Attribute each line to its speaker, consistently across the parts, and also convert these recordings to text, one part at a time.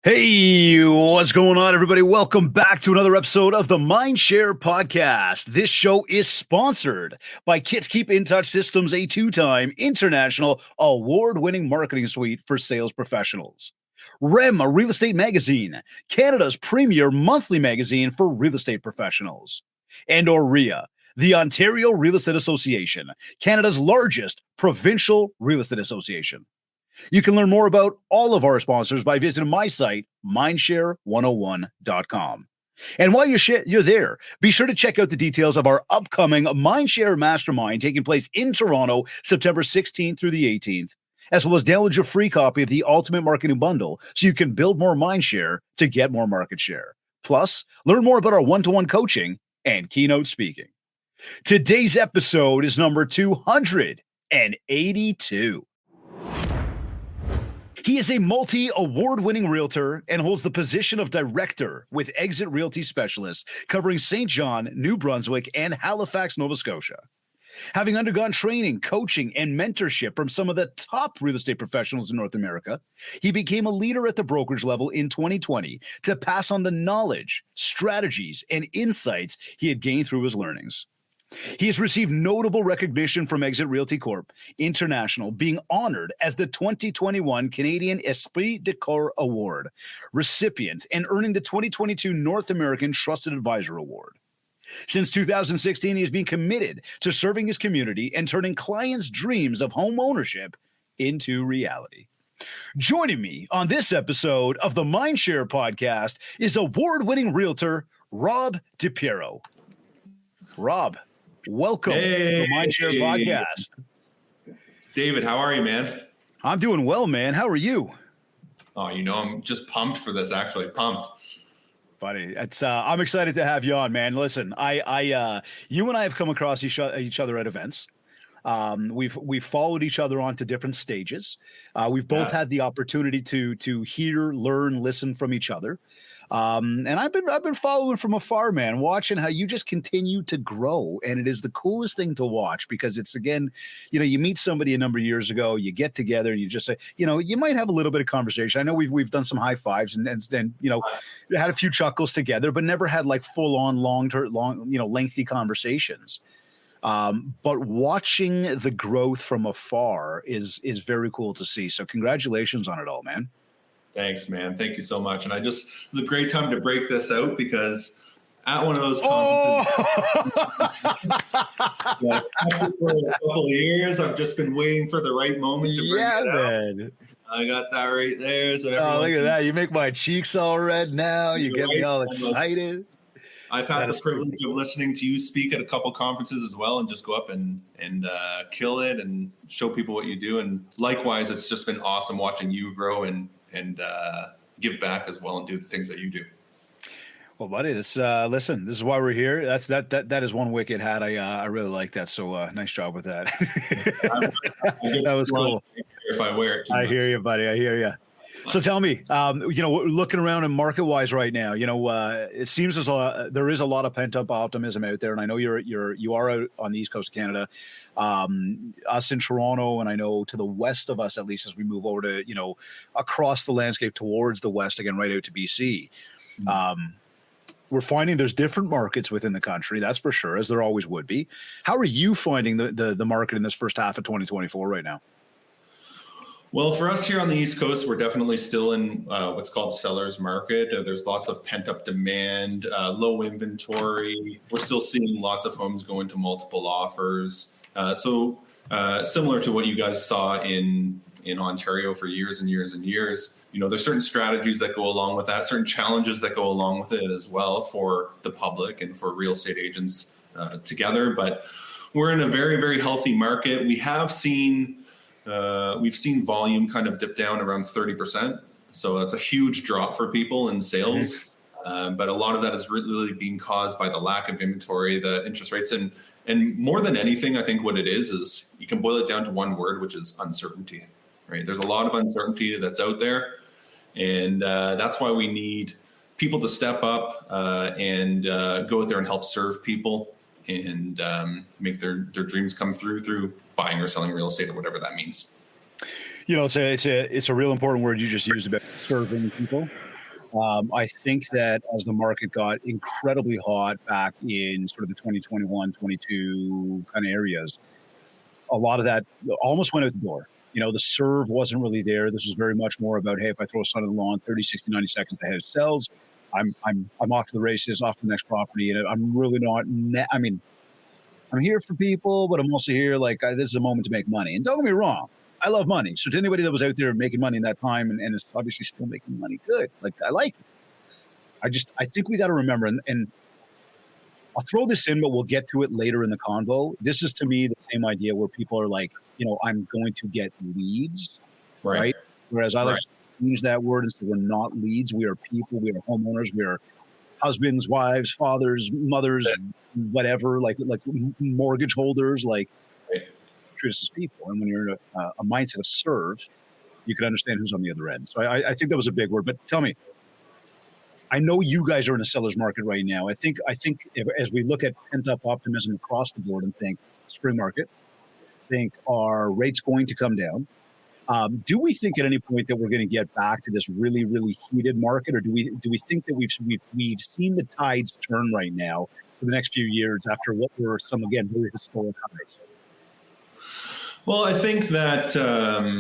Speaker 1: Hey, what's going on, everybody? Welcome back to another episode of the MindShare Podcast. This show is sponsored by Kits Keep In Touch Systems, a two-time international award-winning marketing suite for sales professionals. REM, a real estate magazine, Canada's premier monthly magazine for real estate professionals. And OREA, the Ontario Real Estate Association, Canada's largest provincial real estate association. You can learn more about all of our sponsors by visiting my site, mindshare101.com. And while you're there, be sure to check out the details of our upcoming MindShare Mastermind taking place in Toronto, September 16th through the 18th, as well as download your free copy of the Ultimate Marketing Bundle so you can build more mindshare to get more market share. Plus, learn more about our one-to-one coaching and keynote speaking. Today's episode is number 282. He is a multi-award-winning realtor and holds the position of director with EXIT Realty Specialists, covering St. John, New Brunswick, and Halifax, Nova Scotia. Having undergone training, coaching, and mentorship from some of the top real estate professionals in North America, he became a leader at the brokerage level in 2020 to pass on the knowledge, strategies, and insights he had gained through his learnings. He has received notable recognition from EXIT Realty Corp International, being honored as the 2021 Canadian Esprit de Corps Award recipient and earning the 2022 North American Trusted Advisor Award. Since 2016, he has been committed to serving his community and turning clients' dreams of home ownership into reality. Joining me on this episode of the MindShare Podcast is award-winning realtor Rob Dipiero. Rob, welcome to the MindShare Podcast.
Speaker 2: David, how are you, man?
Speaker 1: I'm doing well, man. How are you?
Speaker 2: Oh, I'm just pumped for this, actually. Pumped.
Speaker 1: Buddy, I'm excited to have you on, man. Listen, you and I have come across each other at events. We've followed each other onto different stages. We've both had the opportunity to hear, learn, listen from each other. And I've been following from afar, man, watching how you just continue to grow. And it is the coolest thing to watch because it's, again, you meet somebody a number of years ago, you get together and you just say, you might have a little bit of conversation. I know we've done some high fives and had a few chuckles together, but never had like full on lengthy conversations. But watching the growth from afar is very cool to see. So congratulations on it all, man.
Speaker 2: Thanks, man. Thank you so much. And it's a great time to break this out because at one of those conferences, for a couple of years, I've just been waiting for the right moment to bring it
Speaker 1: man.
Speaker 2: out. I got that right there. So
Speaker 1: look at that. You make my cheeks all red now. You get me all excited.
Speaker 2: I've had the privilege of listening to you speak at a couple conferences as well and just go up and kill it and show people what you do. And likewise, it's just been awesome watching you grow and give back as well and do the things that you do.
Speaker 1: Well, buddy, listen, this is why we're here. That is one wicked hat. I really like that. So nice job with that. That was cool.
Speaker 2: If I wear it,
Speaker 1: I hear you, buddy. I hear you. So tell me, looking around and market-wise right now, it seems there is a lot of pent-up optimism out there, and I know you are out on the East Coast of Canada, us in Toronto, and I know to the west of us, at least as we move over to across the landscape towards the west again, right out to BC. We're finding there's different markets within the country, that's for sure, as there always would be. How are you finding the market in this first half of 2024 right now?
Speaker 2: Well, for us here on the East Coast, we're definitely still in what's called seller's market. There's lots of pent-up demand, low inventory. We're still seeing lots of homes go into multiple offers. So similar to what you guys saw in Ontario for years and years and years, there's certain strategies that go along with that, certain challenges that go along with it as well for the public and for real estate agents together. But we're in a very, very healthy market. We have seen we've seen volume kind of dip down around 30%. So that's a huge drop for people in sales. But a lot of that is really being caused by the lack of inventory, the interest rates. And more than anything, I think what it is you can boil it down to one word, which is uncertainty, right? There's a lot of uncertainty that's out there. And that's why we need people to step up and go out there and help serve people and make their dreams come through buying or selling real estate or whatever that means.
Speaker 1: It's a real important word you just used about serving people. I think that as the market got incredibly hot back in sort of the 2021, 22 kind of areas, a lot of that almost went out the door. The serve wasn't really there. This was very much more about, hey, if I throw sun on the lawn, 30, 60, 90 seconds, the house sells. I'm off to the races, off to the next property. And I'm really not, I'm here for people, but I'm also here this is a moment to make money. And don't get me wrong, I love money. So to anybody that was out there making money in that time and is obviously still making money, good. I like it. I think we got to remember, and I'll throw this in, but we'll get to it later in the convo. This is to me the same idea where people are like, I'm going to get leads, right? Whereas I like to use that word and say we're not leads. We are people. We are homeowners. We are husbands, wives, fathers, mothers, whatever, like mortgage holders, treat us as people. And when you're in a mindset of serve, you can understand who's on the other end. So I think that was a big word. But tell me, I know you guys are in a seller's market right now. I think as we look at pent-up optimism across the board and think spring market, think are rates going to come down? Do we think at any point that we're going to get back to this really, really heated market, or do we think that we've seen the tides turn right now for the next few years after what were some, again, very historic highs?
Speaker 2: Well, I think that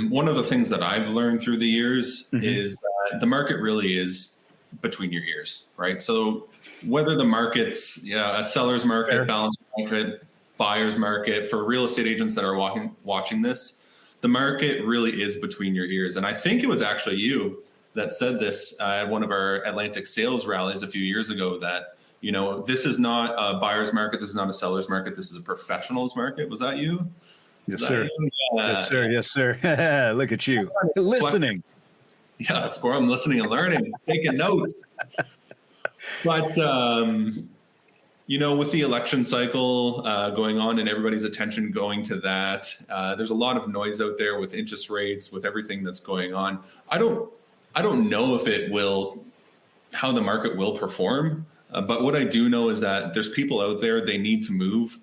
Speaker 2: one of the things that I've learned through the years is that the market really is between your ears, right? So whether the market's a seller's market, balanced market, buyer's market, for real estate agents that are watching this, the market really is between your ears. And I think it was actually you that said this at one of our Atlantic sales rallies a few years ago that, this is not a buyer's market. This is not a seller's market. This is a professional's market. Was that you?
Speaker 1: Yes, sir. Yes, sir. Yes, sir. Look at you listening.
Speaker 2: Yeah, of course. I'm listening and learning, taking notes. But, with the election cycle going on and everybody's attention going to that, there's a lot of noise out there with interest rates, with everything that's going on. I don't know how the market will perform. But what I do know is that there's people out there, they need to move.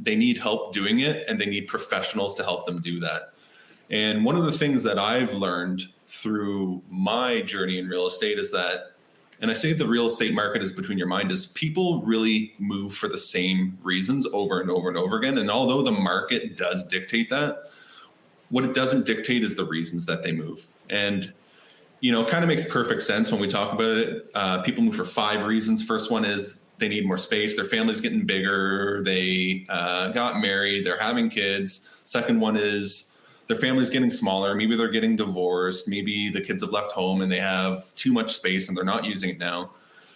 Speaker 2: They need help doing it, and they need professionals to help them do that. And one of the things that I've learned through my journey in real estate is that, and I say the real estate market is between your mind, is people really move for the same reasons over and over and over again. And although the market does dictate that, what it doesn't dictate is the reasons that they move. And, it kind of makes perfect sense when we talk about it. People move for 5 reasons. First one is they need more space. Their family's getting bigger. They got married. They're having kids. Second one is their family's getting smaller. Maybe they're getting divorced. Maybe the kids have left home and they have too much space and they're not using it now.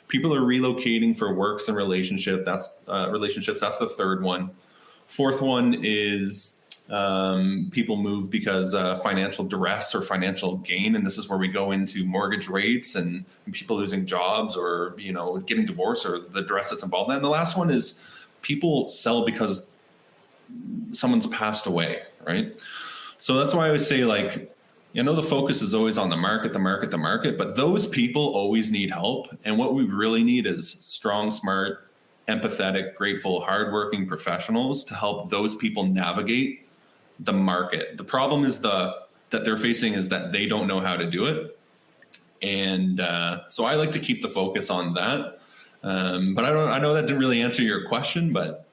Speaker 2: People are relocating for works and relationships. That's the third one. Fourth one is people move because financial duress or financial gain. And this is where we go into mortgage rates and people losing jobs or, getting divorced or the duress that's involved in that. And the last one is people sell because someone's passed away, right? So that's why I always say, the focus is always on the market, but those people always need help. And what we really need is strong, smart, empathetic, grateful, hardworking professionals to help those people navigate the market. The problem is that they're facing is that they don't know how to do it. And so I like to keep the focus on that. But I know that didn't really answer your question, but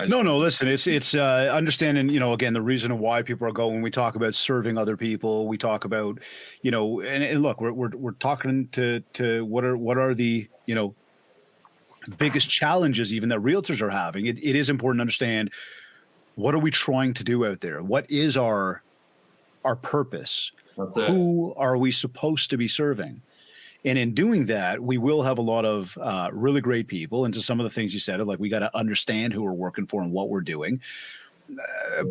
Speaker 2: No,
Speaker 1: listen, it's understanding, again, the reason why people are going. When we talk about serving other people, we talk about, and look, we're talking to what are the, biggest challenges even that realtors are having. It is important to understand, what are we trying to do out there? What is our purpose? Who are we supposed to be serving? And in doing that, we will have a lot of really great people. And to some of the things you said, we got to understand who we're working for and what we're doing.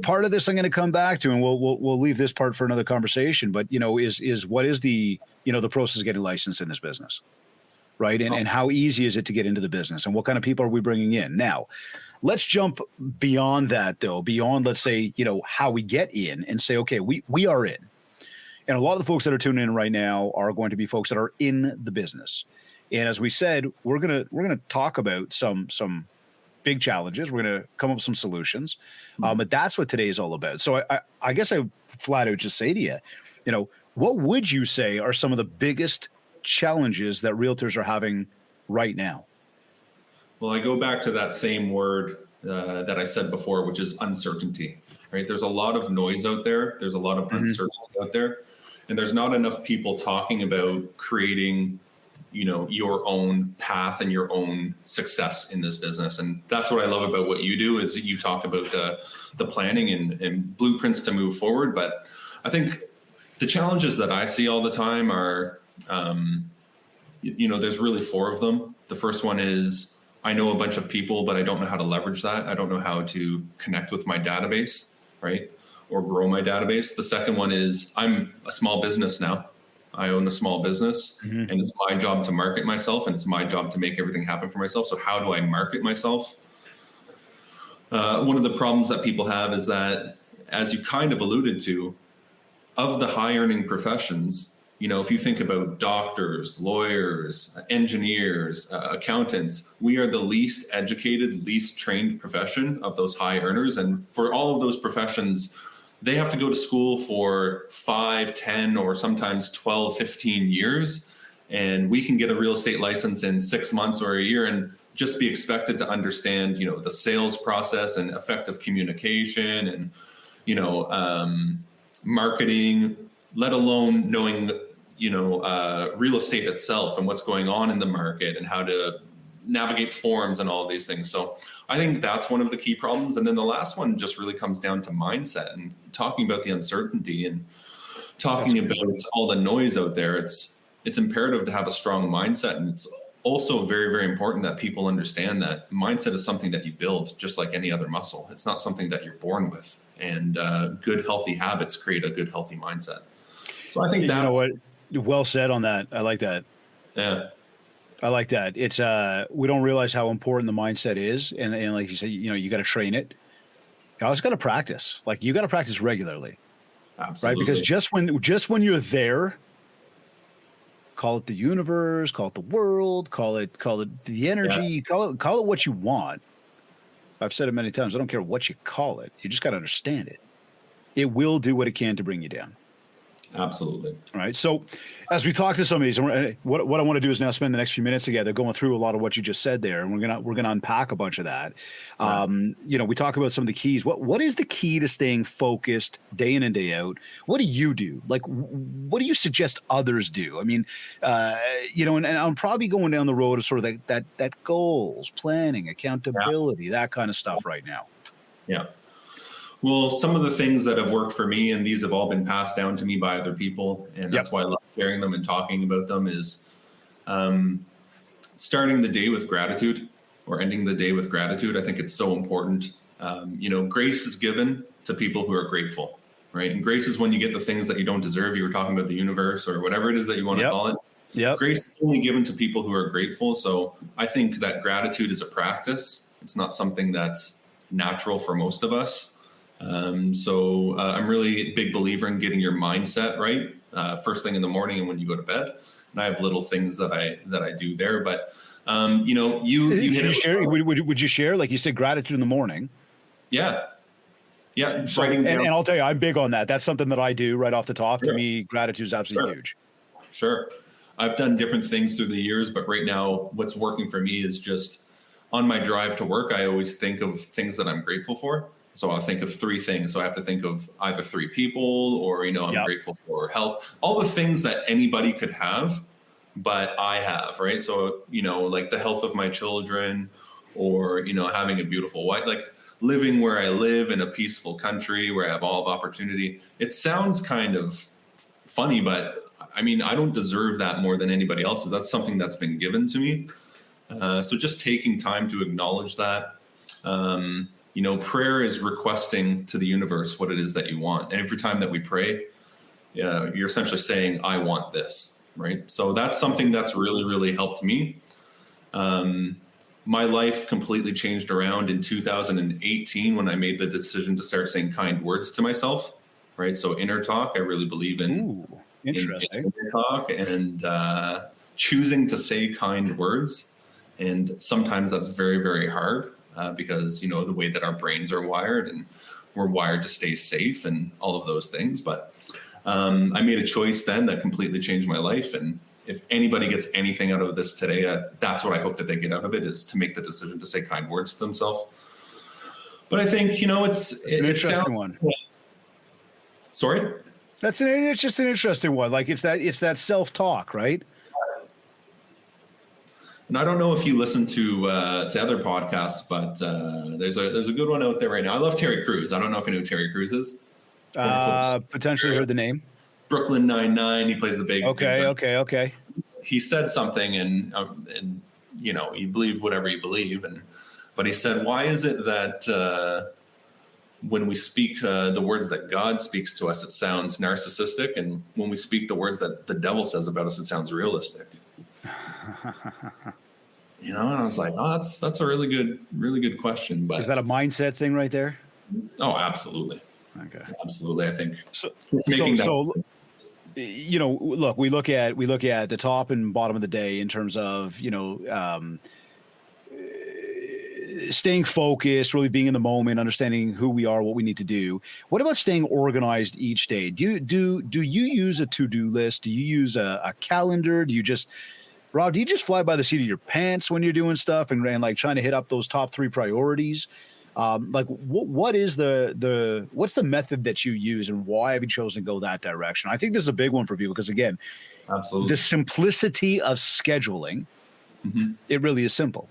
Speaker 1: Part of this I'm going to come back to, and we'll leave this part for another conversation. But is what is the the process of getting licensed in this business, right? And how easy is it to get into the business, and what kind of people are we bringing in? Now, let's jump beyond that, though. Beyond, let's say, how we get in, and say, okay, we are in. And a lot of the folks that are tuning in right now are going to be folks that are in the business. And as we said, we're gonna talk about some big challenges. We're gonna come up with some solutions. But that's what today is all about. So I guess I flat out just say to you, what would you say are some of the biggest challenges that realtors are having right now?
Speaker 2: Well, I go back to that same word that I said before, which is uncertainty, right? There's a lot of noise out there. There's a lot of uncertainty out there. And there's not enough people talking about creating, your own path and your own success in this business. And that's what I love about what you do, is you talk about the planning and blueprints to move forward. But I think the challenges that I see all the time are, there's really 4 of them. The first one is, I know a bunch of people, but I don't know how to leverage that. I don't know how to connect with my database, right? Or grow my database. The second one is, I'm a small business now. I own a small business, and it's my job to market myself, and it's my job to make everything happen for myself. So how do I market myself? One of the problems that people have is that, as you kind of alluded to, of the high earning professions, if you think about doctors, lawyers, engineers, accountants, we are the least educated, least trained profession of those high earners. And for all of those professions, they have to go to school for 5, 10, or sometimes 12, 15 years. And we can get a real estate license in 6 months or a year and just be expected to understand, the sales process and effective communication and, marketing, let alone knowing, real estate itself and what's going on in the market and how to navigate forms and all of these things. So I think that's one of the key problems. And then the last one just really comes down to mindset and talking about the uncertainty and talking about all the noise out there. It's imperative to have a strong mindset. And it's also very, very important that people understand that mindset is something that you build just like any other muscle. It's not something that you're born with. And good, healthy habits create a good, healthy mindset. So I think that's...
Speaker 1: Well said on that. I like that.
Speaker 2: Yeah.
Speaker 1: I like that. It's we don't realize how important the mindset is. And like you said, you got to train it. You always got to practice. Like you got to practice regularly.
Speaker 2: Absolutely.
Speaker 1: Right? Because just when you're there, call it the universe, call it the world, call it the energy, call it what you want. I've said it many times. I don't care what you call it. You just got to understand it. It will do what it can to bring you down.
Speaker 2: Absolutely.
Speaker 1: All right. So as we talk to some of these, what I want to do is now spend the next few minutes together going through a lot of what you just said there. And we're gonna unpack a bunch of that. Right. We talk about some of the keys. What is the key to staying focused day in and day out? What do you do? Like, what do you suggest others do? I mean, and I'm probably going down the road of sort of that goals, planning, accountability, that kind of stuff right now.
Speaker 2: Yeah. Well, some of the things that have worked for me, and these have all been passed down to me by other people, and that's why I love sharing them and talking about them, is starting the day with gratitude or ending the day with gratitude. I think it's so important. Grace is given to people who are grateful, right? And grace is when you get the things that you don't deserve. You were talking about the universe or whatever it is that you want to call it.
Speaker 1: Yep.
Speaker 2: Grace is only given to people who are grateful. So I think that gratitude is a practice. It's not something that's natural for most of us. I'm really a big believer in getting your mindset right first thing in the morning and when you go to bed. And I have little things that I do there. But you hit it.
Speaker 1: Share, would you share, like you said, gratitude in the morning?
Speaker 2: Yeah.
Speaker 1: So, and I'll tell you, I'm big on that. That's something that I do right off the top.
Speaker 2: Sure.
Speaker 1: To me, gratitude is absolutely huge.
Speaker 2: Sure. I've done different things through the years, but right now what's working for me is just on my drive to work. I always think of things that I'm grateful for. So I'll think of 3 things. So I have to think of either 3 people or, I'm grateful for health, all the things that anybody could have, but I have, right? So, like the health of my children or, having a beautiful wife, like living where I live in a peaceful country where I have all of opportunity. It sounds kind of funny, but I mean, I don't deserve that more than anybody else's. That's something that's been given to me. So just taking time to acknowledge that. Prayer is requesting to the universe what it is that you want. And every time that we pray, you're essentially saying, I want this, right? So that's something that's really, really helped me. My life completely changed around in 2018 when I made the decision to start saying kind words to myself, right? So inner talk, I really believe in.
Speaker 1: Ooh, interesting.
Speaker 2: In inner talk and choosing to say kind words. And sometimes that's very, very hard. Because, the way that our brains are wired and we're wired to stay safe and all of those things. But I made a choice then that completely changed my life. And if anybody gets anything out of this today, that's what I hope that they get out of it, is to make the decision to say kind words to themselves. But I think, you know, it's
Speaker 1: an interesting one.
Speaker 2: Sorry?
Speaker 1: It's just an interesting one. Like it's that self-talk, right?
Speaker 2: And I don't know if you listen to other podcasts, but there's a good one out there right now. I love Terry Crews. I don't know if you know who Terry Crews is.
Speaker 1: Potentially heard the name.
Speaker 2: Brooklyn Nine-Nine. He plays the big.
Speaker 1: Okay.
Speaker 2: He said something, and you know, you believe whatever you believe, but he said, why is it that when we speak the words that God speaks to us, it sounds narcissistic, and when we speak the words that the devil says about us, it sounds realistic? You know, and I was like, oh, that's a really good question. But
Speaker 1: is that a mindset thing right there?
Speaker 2: Oh, absolutely.
Speaker 1: Okay,
Speaker 2: absolutely. I think
Speaker 1: so. You know, look, we look at the top and bottom of the day in terms of, you know, staying focused, really being in the moment, understanding who we are, what we need to do. What about staying organized each day? Do you use a to-do list? Do you use a calendar? Do you just fly by the seat of your pants when you're doing stuff and like trying to hit up those top 3 priorities? Like what's the method that you use, and why have you chosen to go that direction? I think this is a big one for people because, again,
Speaker 2: absolutely,
Speaker 1: the simplicity of scheduling, it really is simple.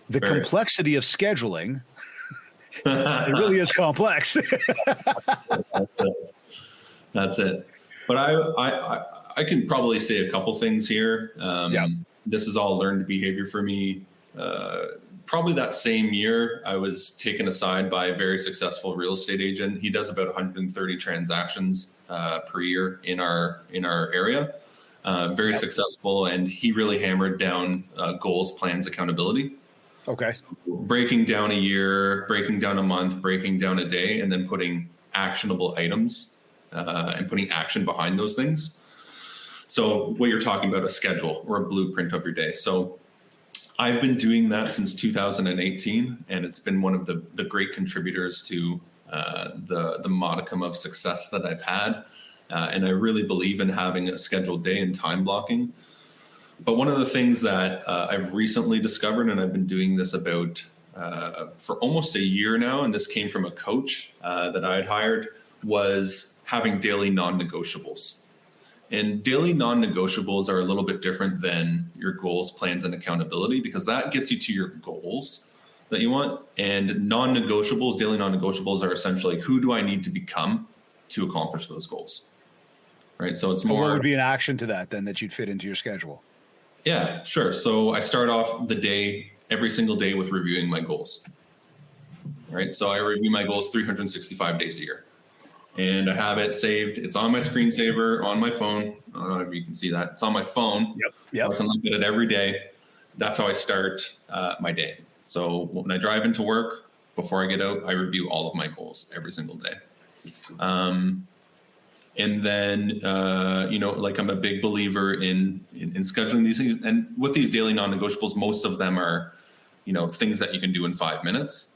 Speaker 1: The complexity of scheduling, it really is complex.
Speaker 2: That's it. But I can probably say a couple things here. This is all learned behavior for me. Probably that same year, I was taken aside by a very successful real estate agent. He does about 130 transactions per year in our area. Very successful, and he really hammered down goals, plans, accountability.
Speaker 1: Okay.
Speaker 2: So breaking down a year, breaking down a month, breaking down a day, and then putting actionable items and putting action behind those things. So what you're talking about, a schedule or a blueprint of your day. So I've been doing that since 2018, and it's been one of the great contributors to the modicum of success that I've had. And I really believe in having a scheduled day and time blocking. But one of the things that I've recently discovered, and I've been doing this about for almost a year now, and this came from a coach that I had hired, was having daily non-negotiables. And daily non-negotiables are a little bit different than your goals, plans, and accountability, because that gets you to your goals that you want. And non-negotiables, daily non-negotiables, are essentially, who do I need to become to accomplish those goals? Right. So it's more.
Speaker 1: What would be an action to that then that you'd fit into your schedule?
Speaker 2: Yeah, sure. So I start off the day, every single day, with reviewing my goals. Right. So I review my goals 365 days a year. And I have it saved. It's on my screensaver on my phone. I don't know if you can see that. It's on my phone.
Speaker 1: Yep.
Speaker 2: So I can look at it every day. That's how I start my day. So when I drive into work, before I get out, I review all of my goals every single day. And then, you know, like, I'm a big believer in scheduling these things. And with these daily non-negotiables, most of them are, you know, things that you can do in 5 minutes.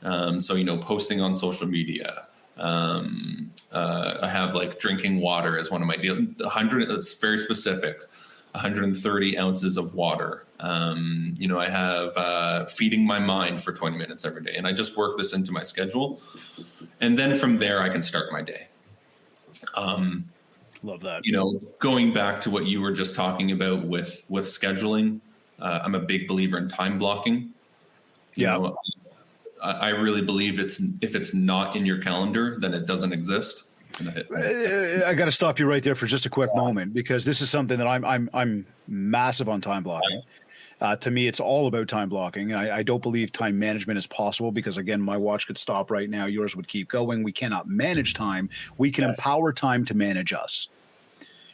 Speaker 2: So, you know, posting on social media. I have like drinking water as one of my deals. 100, it's very specific. 130 ounces of water. You know, I have feeding my mind for 20 minutes every day, and I just work this into my schedule, and then from there I can start my day.
Speaker 1: Love that.
Speaker 2: You know, going back to what you were just talking about with scheduling, I'm a big believer in time blocking. You know, I really believe if it's not in your calendar, then it doesn't exist.
Speaker 1: I got to stop you right there for just a quick moment, because this is something that I'm massive on time blocking. To me, it's all about time blocking. I don't believe time management is possible, because, again, my watch could stop right now. Yours would keep going. We cannot manage time. We can empower time to manage us.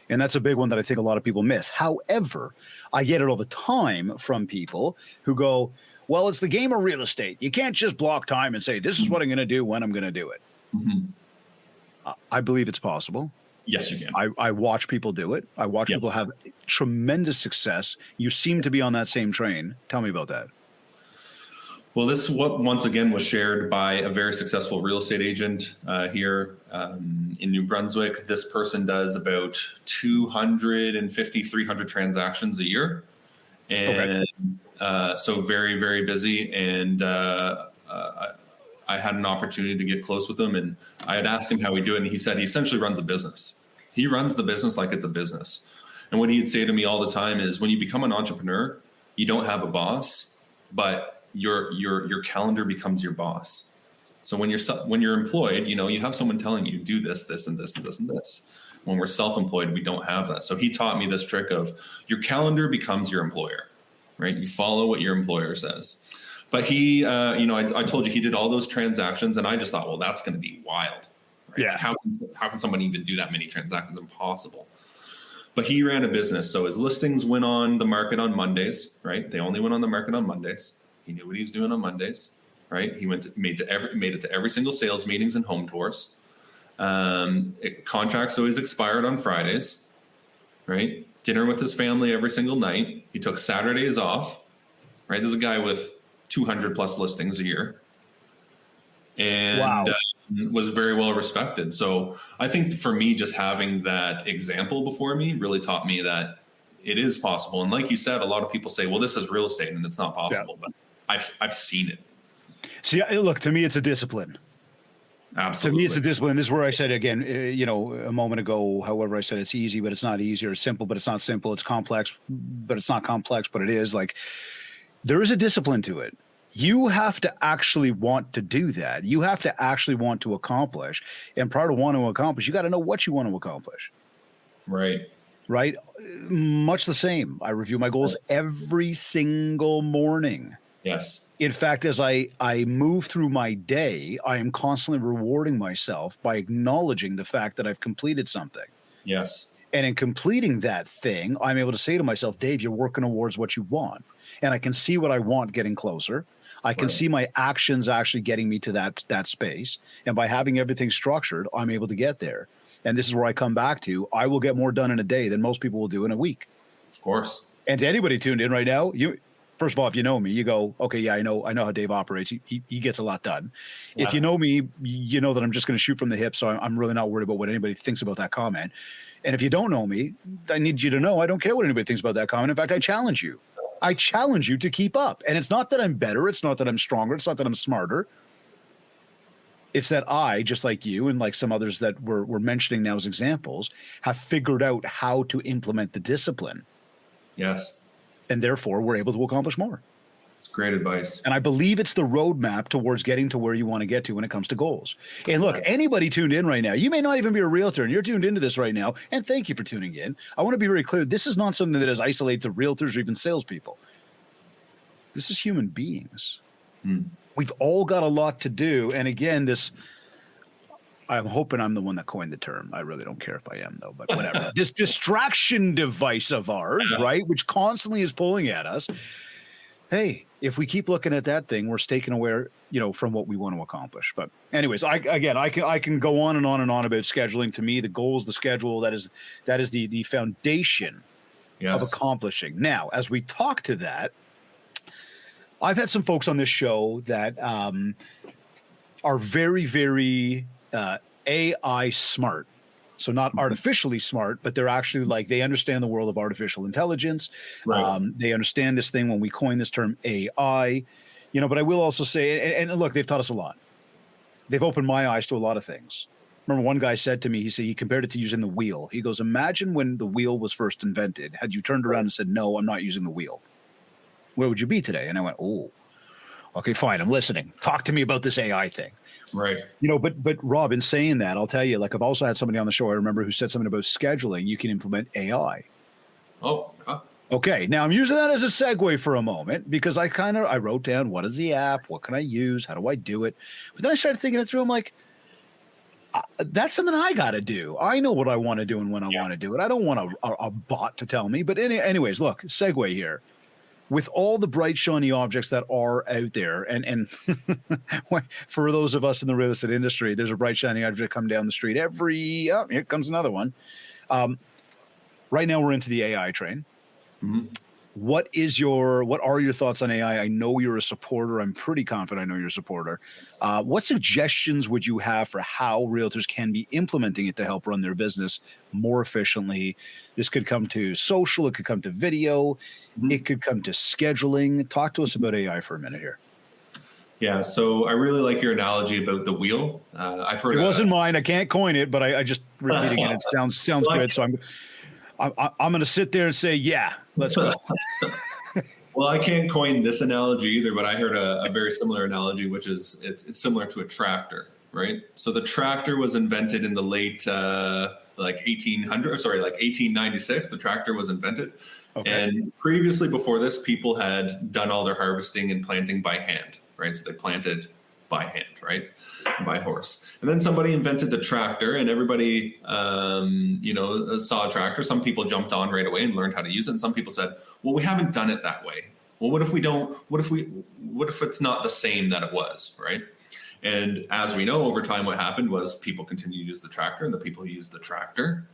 Speaker 1: And that's a big one that I think a lot of people miss. However, I get it all the time from people who go, well, it's the game of real estate. You can't just block time and say, this is what I'm going to do when I'm going to do it. I believe it's possible.
Speaker 2: Yes, you can.
Speaker 1: I watch people do it. I watch people have tremendous success. You seem to be on that same train. Tell me about that.
Speaker 2: Well, this what once again was shared by a very successful real estate agent here in New Brunswick. This person does about 250, 300 transactions a year. And so very, very busy. And I had an opportunity to get close with him, and I had asked him how he do it. And he said he essentially runs a business. He runs the business like it's a business. And what he'd say to me all the time is, when you become an entrepreneur, you don't have a boss, but your calendar becomes your boss. So when you're employed, you have someone telling you do this, this, and this, and this, and this. When we're self-employed, we don't have that. So he taught me this trick of your calendar becomes your employer, right? You follow what your employer says. But he, I told you he did all those transactions, and I just thought, well, that's going to be wild. Right?
Speaker 1: Yeah.
Speaker 2: How can someone even do that many transactions? Impossible. But he ran a business. So his listings went on the market on Mondays, right? They only went on the market on Mondays. He knew what he was doing on Mondays, right? He made it to every single sales meetings and home tours. Contracts always expired on Fridays, right? Dinner with his family every single night. He took Saturdays off, right? This is a guy with 200 plus listings a year, and was very well respected. So I think for me, just having that example before me really taught me that it is possible. And like you said, a lot of people say, well, this is real estate and it's not possible, but I've seen it.
Speaker 1: See, look, to me, it's a discipline.
Speaker 2: Absolutely.
Speaker 1: To me, it's a discipline. This is where I said, again, a moment ago, however, I said it's easy, but it's not easy, or simple, but it's not simple. It's complex, but it's not complex, but it is. Like, there is a discipline to it. You have to actually want to do that. You have to actually want to accomplish. And prior to wanting to accomplish, you got to know what you want to accomplish.
Speaker 2: Right.
Speaker 1: Right. Much the same. I review my goals every single morning.
Speaker 2: Yes.
Speaker 1: In fact, as I move through my day, I am constantly rewarding myself by acknowledging the fact that I've completed something.
Speaker 2: Yes.
Speaker 1: And in completing that thing, I'm able to say to myself, Dave, you're working towards what you want. And I can see what I want getting closer. I can see my actions actually getting me to that space. And by having everything structured, I'm able to get there. And this is where I come back to, I will get more done in a day than most people will do in a week.
Speaker 2: Of course.
Speaker 1: And to anybody tuned in right now, first of all, if you know me, you go, okay, yeah, I know how Dave operates. He gets a lot done. Yeah. If you know me, you know that I'm just going to shoot from the hip. So I'm really not worried about what anybody thinks about that comment. And if you don't know me, I need you to know I don't care what anybody thinks about that comment. In fact, I challenge you. I challenge you to keep up. And it's not that I'm better. It's not that I'm stronger. It's not that I'm smarter. It's that I, just like you and like some others that we're mentioning now as examples, have figured out how to implement the discipline.
Speaker 2: Yes.
Speaker 1: And therefore, we're able to accomplish more.
Speaker 2: It's great advice.
Speaker 1: And I believe it's the roadmap towards getting to where you want to get to when it comes to goals. And look, anybody tuned in right now, you may not even be a realtor and you're tuned into this right now. And thank you for tuning in. I want to be very clear. This is not something that is isolated to realtors or even salespeople. This is human beings. We've all got a lot to do. And again, I'm hoping I'm the one that coined the term. I really don't care if I am, though, but whatever. This distraction device of ours, right, which constantly is pulling at us. Hey, if we keep looking at that thing, we're staking away, from what we want to accomplish. But anyways, I can go on and on and on about scheduling. To me, the goals, the schedule, that is the foundation of accomplishing. Now, as we talk to that, I've had some folks on this show that are very, very AI smart. So not artificially smart, but they're actually they understand the world of artificial intelligence.
Speaker 2: Right.
Speaker 1: They understand this thing when we coin this term AI, but I will also say, and look, they've taught us a lot. They've opened my eyes to a lot of things. Remember one guy said to me, he compared it to using the wheel. He goes, imagine when the wheel was first invented, had you turned around and said, no, I'm not using the wheel, where would you be today? And I went, oh, okay, fine. I'm listening. Talk to me about this AI thing.
Speaker 2: Right.
Speaker 1: But Rob, in saying that, I'll tell you, I've also had somebody on the show, I remember, who said something about scheduling. You can implement AI.
Speaker 2: Oh,
Speaker 1: okay. Now I'm using that as a segue for a moment because I wrote down, what is the app? What can I use? How do I do it? But then I started thinking it through. I'm like, that's something I got to do. I know what I want to do and when I want to do it. I don't want a bot to tell me. But anyways, look, segue here. With all the bright, shiny objects that are out there, and for those of us in the real estate industry, there's a bright, shiny object come down the street here comes another one. Right now, we're into the AI train. Mm-hmm. What are your thoughts on AI? I know you're a supporter. I'm pretty confident I know you're a supporter. What suggestions would you have for how realtors can be implementing it to help run their business more efficiently? This could come to social, it could come to video, it could come to scheduling. Talk to us about AI for a minute here.
Speaker 2: Yeah, so I really like your analogy about the wheel. I've heard
Speaker 1: it wasn't mine. I can't coin it, but I just repeating it. It sounds good. So I'm going to sit there and say, yeah, let's go.
Speaker 2: Well, I can't coin this analogy either, but I heard a very similar analogy, which is it's similar to a tractor, right? So the tractor was invented in the late 1896. The tractor was invented. Okay. And previously before this, people had done all their harvesting and planting by hand, right? So they planted by hand, right? By horse. And then somebody invented the tractor, and everybody, saw a tractor. Some people jumped on right away and learned how to use it. And some people said, well, we haven't done it that way. Well, what if it's not the same that it was, right? And as we know, over time, what happened was people continued to use the tractor, and the people who used the tractor,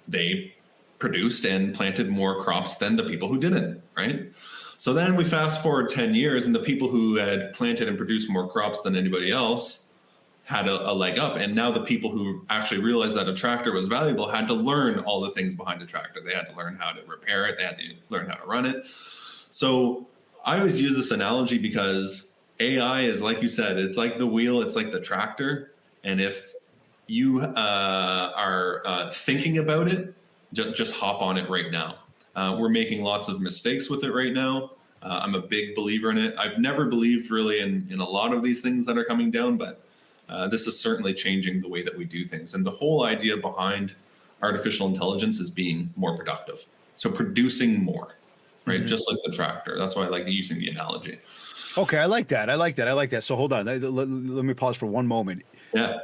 Speaker 2: they produced and planted more crops than the people who didn't, right? So then we fast forward 10 years, and the people who had planted and produced more crops than anybody else had a leg up. And now the people who actually realized that a tractor was valuable had to learn all the things behind a tractor. They had to learn how to repair it. They had to learn how to run it. So I always use this analogy because AI is, like you said, it's like the wheel, it's like the tractor. And if you are thinking about it, just hop on it right now. We're making lots of mistakes with it right now. I'm a big believer in it. I've never believed really in a lot of these things that are coming down, but this is certainly changing the way that we do things. And the whole idea behind artificial intelligence is being more productive. So producing more, right? Just like the tractor. That's why I like using the analogy.
Speaker 1: Okay, I like that. So hold on. Let me pause for one moment.
Speaker 2: Yeah.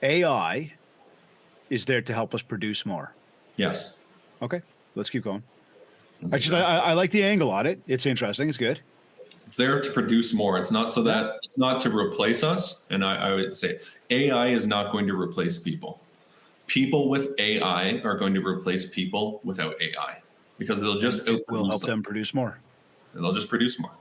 Speaker 1: AI is there to help us produce more.
Speaker 2: Yes.
Speaker 1: Okay, let's keep going. I like the angle on it. It's interesting. It's good.
Speaker 2: It's there to produce more. It's not it's not to replace us. And I would say AI is not going to replace people. People with AI are going to replace people without AI because they'll just
Speaker 1: will help them produce more.
Speaker 2: And they'll just produce more.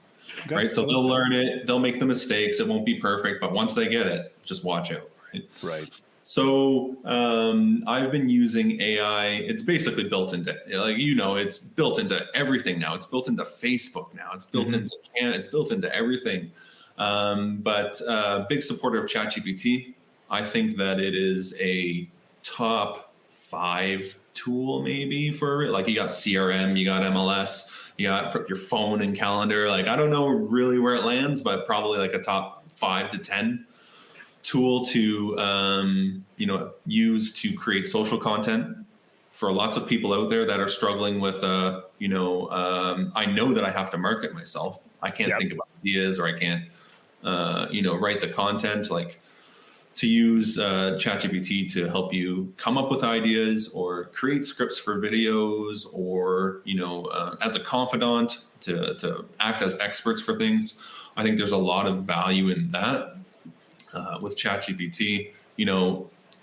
Speaker 1: Okay.
Speaker 2: Right. So they'll learn it. They'll make the mistakes. It won't be perfect, but once they get it, just watch out. Right.
Speaker 1: Right.
Speaker 2: So I've been using AI. It's basically built into, it's built into everything now. It's built into Facebook now. It's built into Canada. It's built into everything. But big supporter of ChatGPT. I think that it is a top 5 tool maybe for like you got CRM, you got MLS, you got your phone and calendar. Like I don't know really where it lands, but probably like a top 5 to 10 tool to use to create social content for lots of people out there that are struggling with I know that I have to market myself. I can't think of ideas, or I can't write the content. Like to use ChatGPT to help you come up with ideas or create scripts for videos, or as a confidant to act as experts for things. I think there's a lot of value in that. With ChatGPT,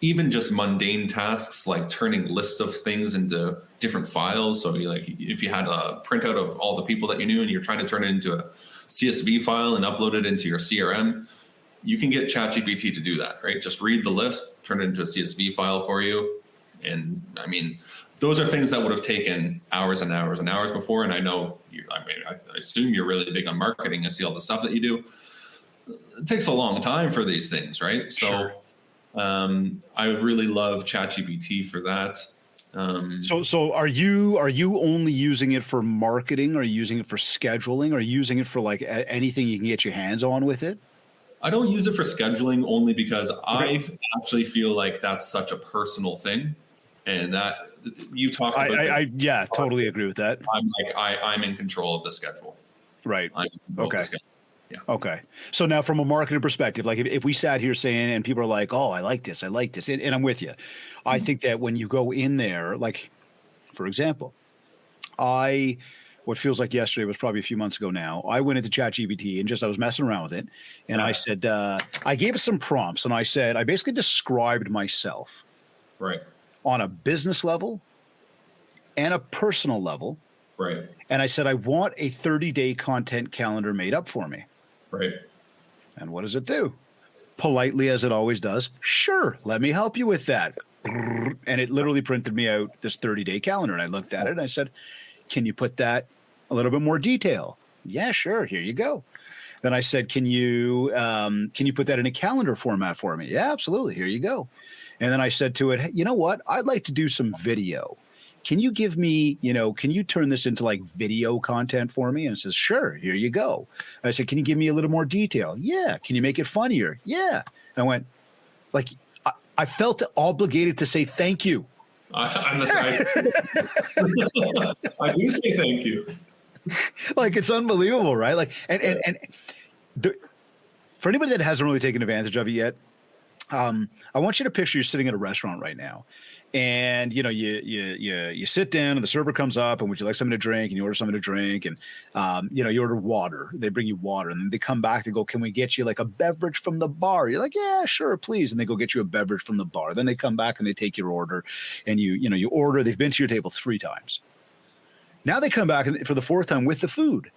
Speaker 2: even just mundane tasks like turning lists of things into different files. So if you had a printout of all the people that you knew and you're trying to turn it into a CSV file and upload it into your CRM, you can get ChatGPT to do that, right? Just read the list, turn it into a CSV file for you. And I mean, those are things that would have taken hours and hours and hours before. And I know I assume you're really big on marketing. I see all the stuff that you do. It takes a long time for these things, right? So
Speaker 1: sure.
Speaker 2: I really love ChatGPT for that.
Speaker 1: So are you only using it for marketing? Are you using it for scheduling? Are you using it for like anything you can get your hands on with it?
Speaker 2: I don't use it for scheduling only because I actually feel like that's such a personal thing, and that you talked about.
Speaker 1: I totally agree with that.
Speaker 2: I'm in control of the schedule.
Speaker 1: Right.
Speaker 2: Okay.
Speaker 1: Yeah. Okay. So now from a marketing perspective, like if we sat here saying, and people are like, oh, I like this. And I'm with you. I think that when you go in there, like, for example, what feels like yesterday was probably a few months ago now, I went into ChatGPT and I was messing around with it. And I said, I gave it some prompts, and I basically described myself.
Speaker 2: Right.
Speaker 1: On a business level and a personal level.
Speaker 2: Right.
Speaker 1: And I said, I want a 30-day content calendar made up for me.
Speaker 2: Right.
Speaker 1: And what does it do? Politely, as it always does, sure, let me help you with that. And it literally printed me out this 30-day calendar. And I looked at it and I said, can you put that a little bit more detail? Yeah, sure. Here you go. Then I said, can you put that in a calendar format for me? Yeah, absolutely. Here you go. And then I said to it, hey, you know what? I'd like to do some video. Can you give me, can you turn this into like video content for me? And it says, sure, here you go. I said, can you give me a little more detail? Yeah. Can you make it funnier? Yeah. And I went, like, I felt obligated to say thank you.
Speaker 2: I do say thank you.
Speaker 1: Like, it's unbelievable, right? Like, for anybody that hasn't really taken advantage of it yet, I want you to picture you're sitting at a restaurant right now, and you sit down, and the server comes up, and would you like something to drink? And you order something to drink, and you order water. They bring you water, and then they come back. They go, "Can we get you like a beverage from the bar?" You're like, "Yeah, sure, please." And they go get you a beverage from the bar. Then they come back and they take your order, and you order. They've been to your table 3 times. Now they come back for the 4th time with the food.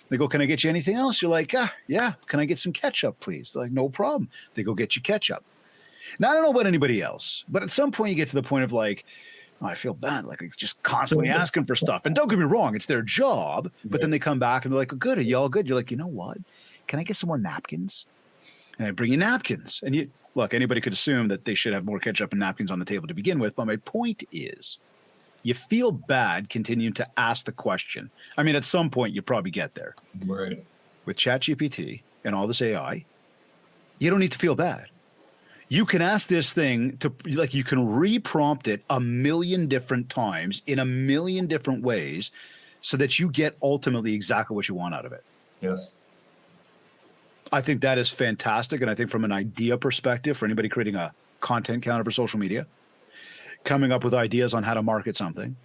Speaker 1: They go, "Can I get you anything else?" You're like, "Yeah. Can I get some ketchup, please?" They're like, "No problem." They go get you ketchup. Now, I don't know about anybody else, but at some point you get to the point of like, oh, I feel bad. Like, I'm just constantly asking for stuff. And don't get me wrong, it's their job. But then they come back and they're like, oh, good. Are you all good? You're like, you know what? Can I get some more napkins? And I bring you napkins. And look, anybody could assume that they should have more ketchup and napkins on the table to begin with. But my point is, you feel bad continuing to ask the question. I mean, at some point, you probably get there.
Speaker 2: Right.
Speaker 1: With ChatGPT and all this AI, you don't need to feel bad. You can ask this thing you can reprompt it 1,000,000 different times in 1,000,000 different ways so that you get ultimately exactly what you want out of it.
Speaker 2: Yes.
Speaker 1: I think that is fantastic. And I think from an idea perspective, for anybody creating a content calendar for social media, coming up with ideas on how to market something,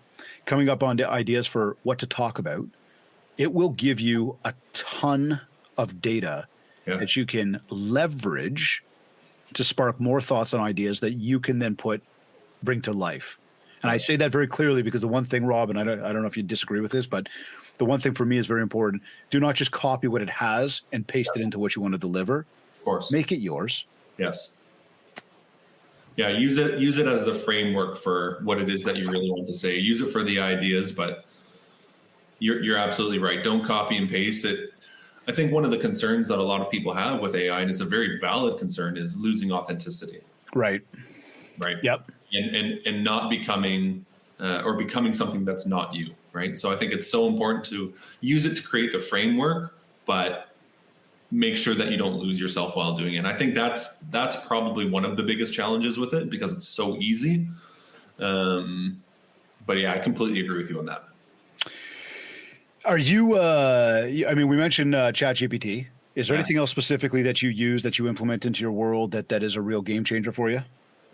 Speaker 1: coming up on ideas for what to talk about, it will give you a ton of data that you can leverage to spark more thoughts and ideas that you can then bring to life. And I say that very clearly because the one thing, Rob, and I don't know if you disagree with this, but the one thing for me is very important. Do not just copy what it has and paste it into what you want to deliver.
Speaker 2: Of course.
Speaker 1: Make it yours.
Speaker 2: Yes. Yeah, use it as the framework for what it is that you really want to say. Use it for the ideas, but you're absolutely right. Don't copy and paste it. I think one of the concerns that a lot of people have with AI, and it's a very valid concern, is losing authenticity.
Speaker 1: Right. Yep.
Speaker 2: And not becoming or becoming something that's not you. Right. So I think it's so important to use it to create the framework, but make sure that you don't lose yourself while doing it. And I think that's probably one of the biggest challenges with it because it's so easy. But yeah, I completely agree with you on that.
Speaker 1: Are you, I mean, we mentioned ChatGPT. Is there anything else specifically that you use, that you implement into your world that is a real game changer for you?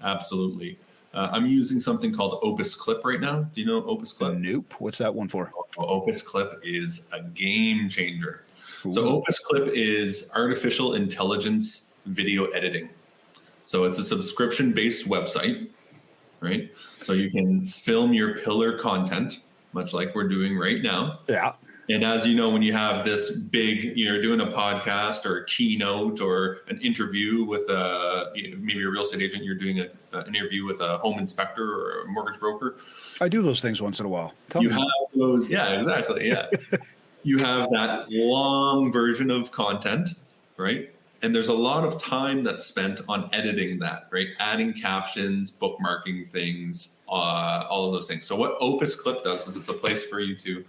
Speaker 2: Absolutely. I'm using something called Opus Clip right now. Do you know Opus Clip?
Speaker 1: Nope. What's that one for?
Speaker 2: Opus Clip is a game changer.
Speaker 1: Ooh.
Speaker 2: So Opus Clip is artificial intelligence video editing. So it's a subscription-based website, right? So you can film your pillar content, much like we're doing right now.
Speaker 1: Yeah.
Speaker 2: And as you know, when you have this big, you're doing a podcast or a keynote or an interview with maybe a real estate agent, you're doing an interview with a home inspector or a mortgage broker.
Speaker 1: I do those things once in a while.
Speaker 2: You have those. Yeah, exactly. Yeah. You have that long version of content, right? And there's a lot of time that's spent on editing that, right? Adding captions, bookmarking things, all of those things. So what Opus Clip does is it's a place for you to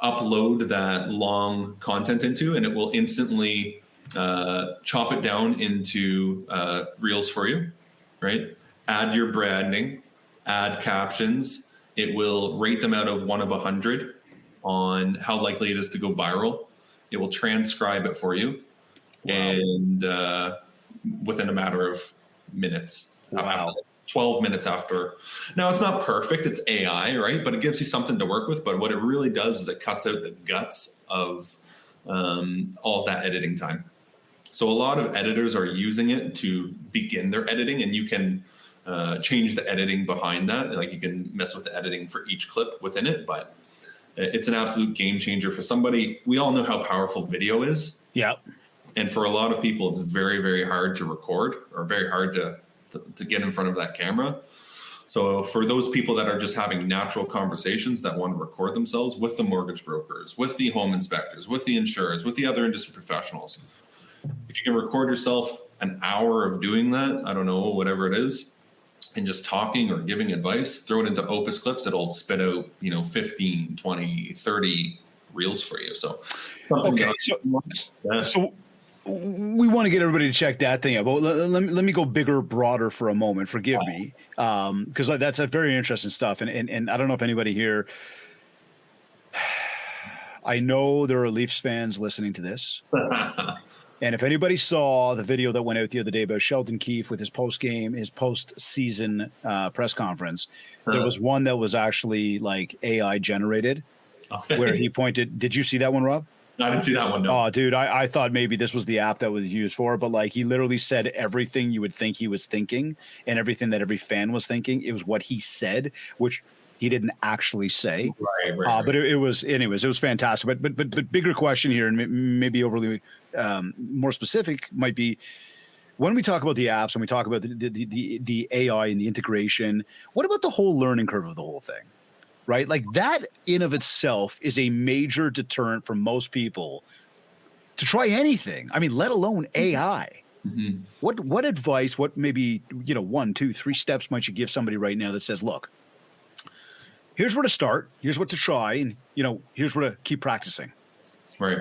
Speaker 2: upload that long content into, and it will instantly chop it down into reels for you, right? Add your branding, add captions. It will rate them out of 1 of 100 on how likely it is to go viral. It will transcribe it for you, and within a matter of minutes.
Speaker 1: Wow.
Speaker 2: 12 minutes after. Now, it's not perfect. It's AI, right? But it gives you something to work with. But what it really does is it cuts out the guts of all of that editing time. So a lot of editors are using it to begin their editing, and you can change the editing behind that. Like you can mess with the editing for each clip within it, but it's an absolute game changer for somebody. We all know how powerful video is.
Speaker 1: Yeah.
Speaker 2: And for a lot of people, it's very, very hard to record or very hard to get in front of that camera. So for those people that are just having natural conversations that want to record themselves with the mortgage brokers, with the home inspectors, with the insurers, with the other industry professionals, if you can record yourself an hour of doing that, I don't know, whatever it is, and just talking or giving advice, throw it into Opus clips, it'll spit out, 15, 20, 30 reels for you. So,
Speaker 1: okay. So we want to get everybody to check that thing out, but let me go bigger, broader for a moment. Forgive me. Because that's a very interesting stuff. And I don't know if anybody here, I know there are Leafs fans listening to this. And if anybody saw the video that went out the other day about Sheldon Keefe with his post-season press conference, there was one that was actually like AI generated, where he pointed. Did you see that one, Rob?
Speaker 2: I didn't see that one. No.
Speaker 1: Oh, dude, I thought maybe this was the app that was used for, but like he literally said everything you would think he was thinking and everything that every fan was thinking. It was what he said, which he didn't actually say. Right. But it was, anyways, it was fantastic. But bigger question here, and maybe overly more specific, might be when we talk about the apps and we talk about the AI and the integration. What about the whole learning curve of the whole thing? Right? Like that in of itself is a major deterrent for most people to try anything. I mean, let alone AI. Mm-hmm. What advice, what maybe, 1, 2, 3 steps might you give somebody right now that says, look, here's where to start, here's what to try, and, here's where to keep practicing.
Speaker 2: Right.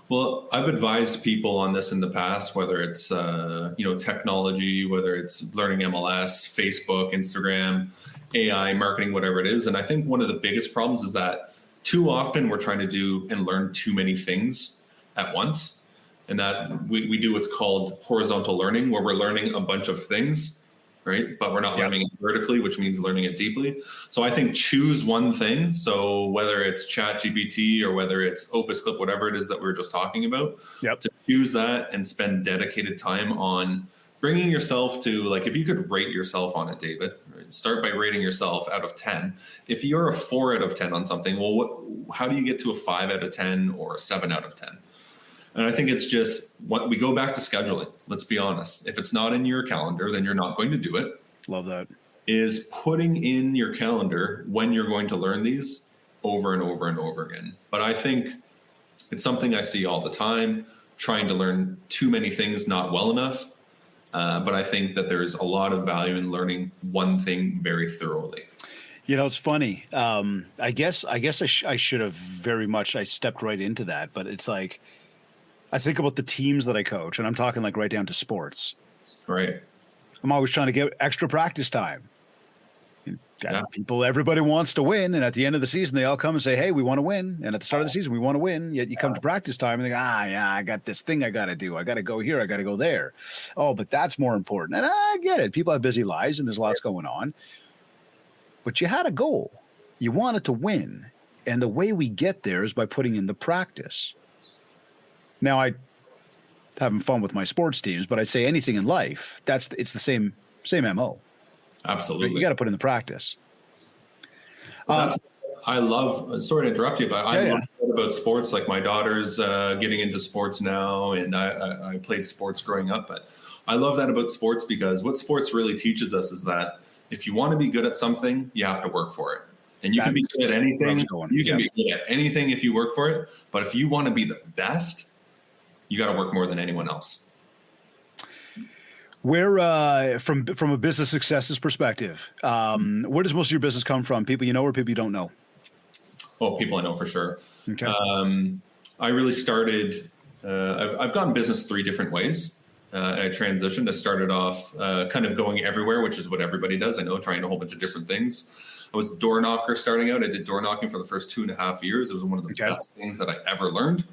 Speaker 2: Well, I've advised people on this in the past, whether it's, technology, whether it's learning MLS, Facebook, Instagram, AI, marketing, whatever it is. And I think one of the biggest problems is that too often we're trying to do and learn too many things at once. And that we do what's called horizontal learning, where we're learning a bunch of things, right? But we're not learning it vertically, which means learning it deeply. So I think choose one thing. So whether it's ChatGPT or whether it's Opus Clip, whatever it is that we were just talking about, to choose that and spend dedicated time on bringing yourself to, like, if you could rate yourself on it, David, right? Start by rating yourself out of 10. If you're a 4 out of 10 on something, well, how do you get to a 5 out of 10 or a 7 out of 10? And I think it's just what we go back to scheduling. Let's be honest. If it's not in your calendar, then you're not going to do it.
Speaker 1: Love that.
Speaker 2: Is putting in your calendar when you're going to learn these over and over and over again. But I think it's something I see all the time, trying to learn too many things not well enough. But I think that there's a lot of value in learning one thing very thoroughly.
Speaker 1: It's funny. I guess I should have I stepped right into that, but it's like, I think about the teams that I coach, and I'm talking like right down to sports.
Speaker 2: Right.
Speaker 1: I'm always trying to get extra practice time. Everybody wants to win, and at the end of the season, they all come and say, "Hey, we want to win." And at the start of the season, we want to win. Yet you come to practice time, and they go, I got this thing I got to do. I got to go here. I got to go there. Oh, but that's more important. And I get it. People have busy lives, and there's lots going on. But you had a goal. You wanted to win, and the way we get there is by putting in the practice. Now, I having fun with my sports teams, but I'd say anything in life, it's the same MO.
Speaker 2: Absolutely.
Speaker 1: You got to put in the practice.
Speaker 2: I love, sorry to interrupt you, but I love about sports. Like my daughter's getting into sports now, and I played sports growing up, but I love that about sports because what sports really teaches us is that if you want to be good at something, you have to work for it. And you can be good at anything. You can be good at anything if you work for it. But if you want to be the best, you got to work more than anyone else.
Speaker 1: Where, from a business successes perspective, where does most of your business come from? People you know or people you don't know?
Speaker 2: Oh, people I know for sure.
Speaker 1: Okay.
Speaker 2: I really started, I've gotten business 3 different ways. And I transitioned. I started off kind of going everywhere, which is what everybody does. I know, trying a whole bunch of different things. I was a door knocker starting out. I did door knocking for the first 2.5 years. It was one of the best things that I ever learned.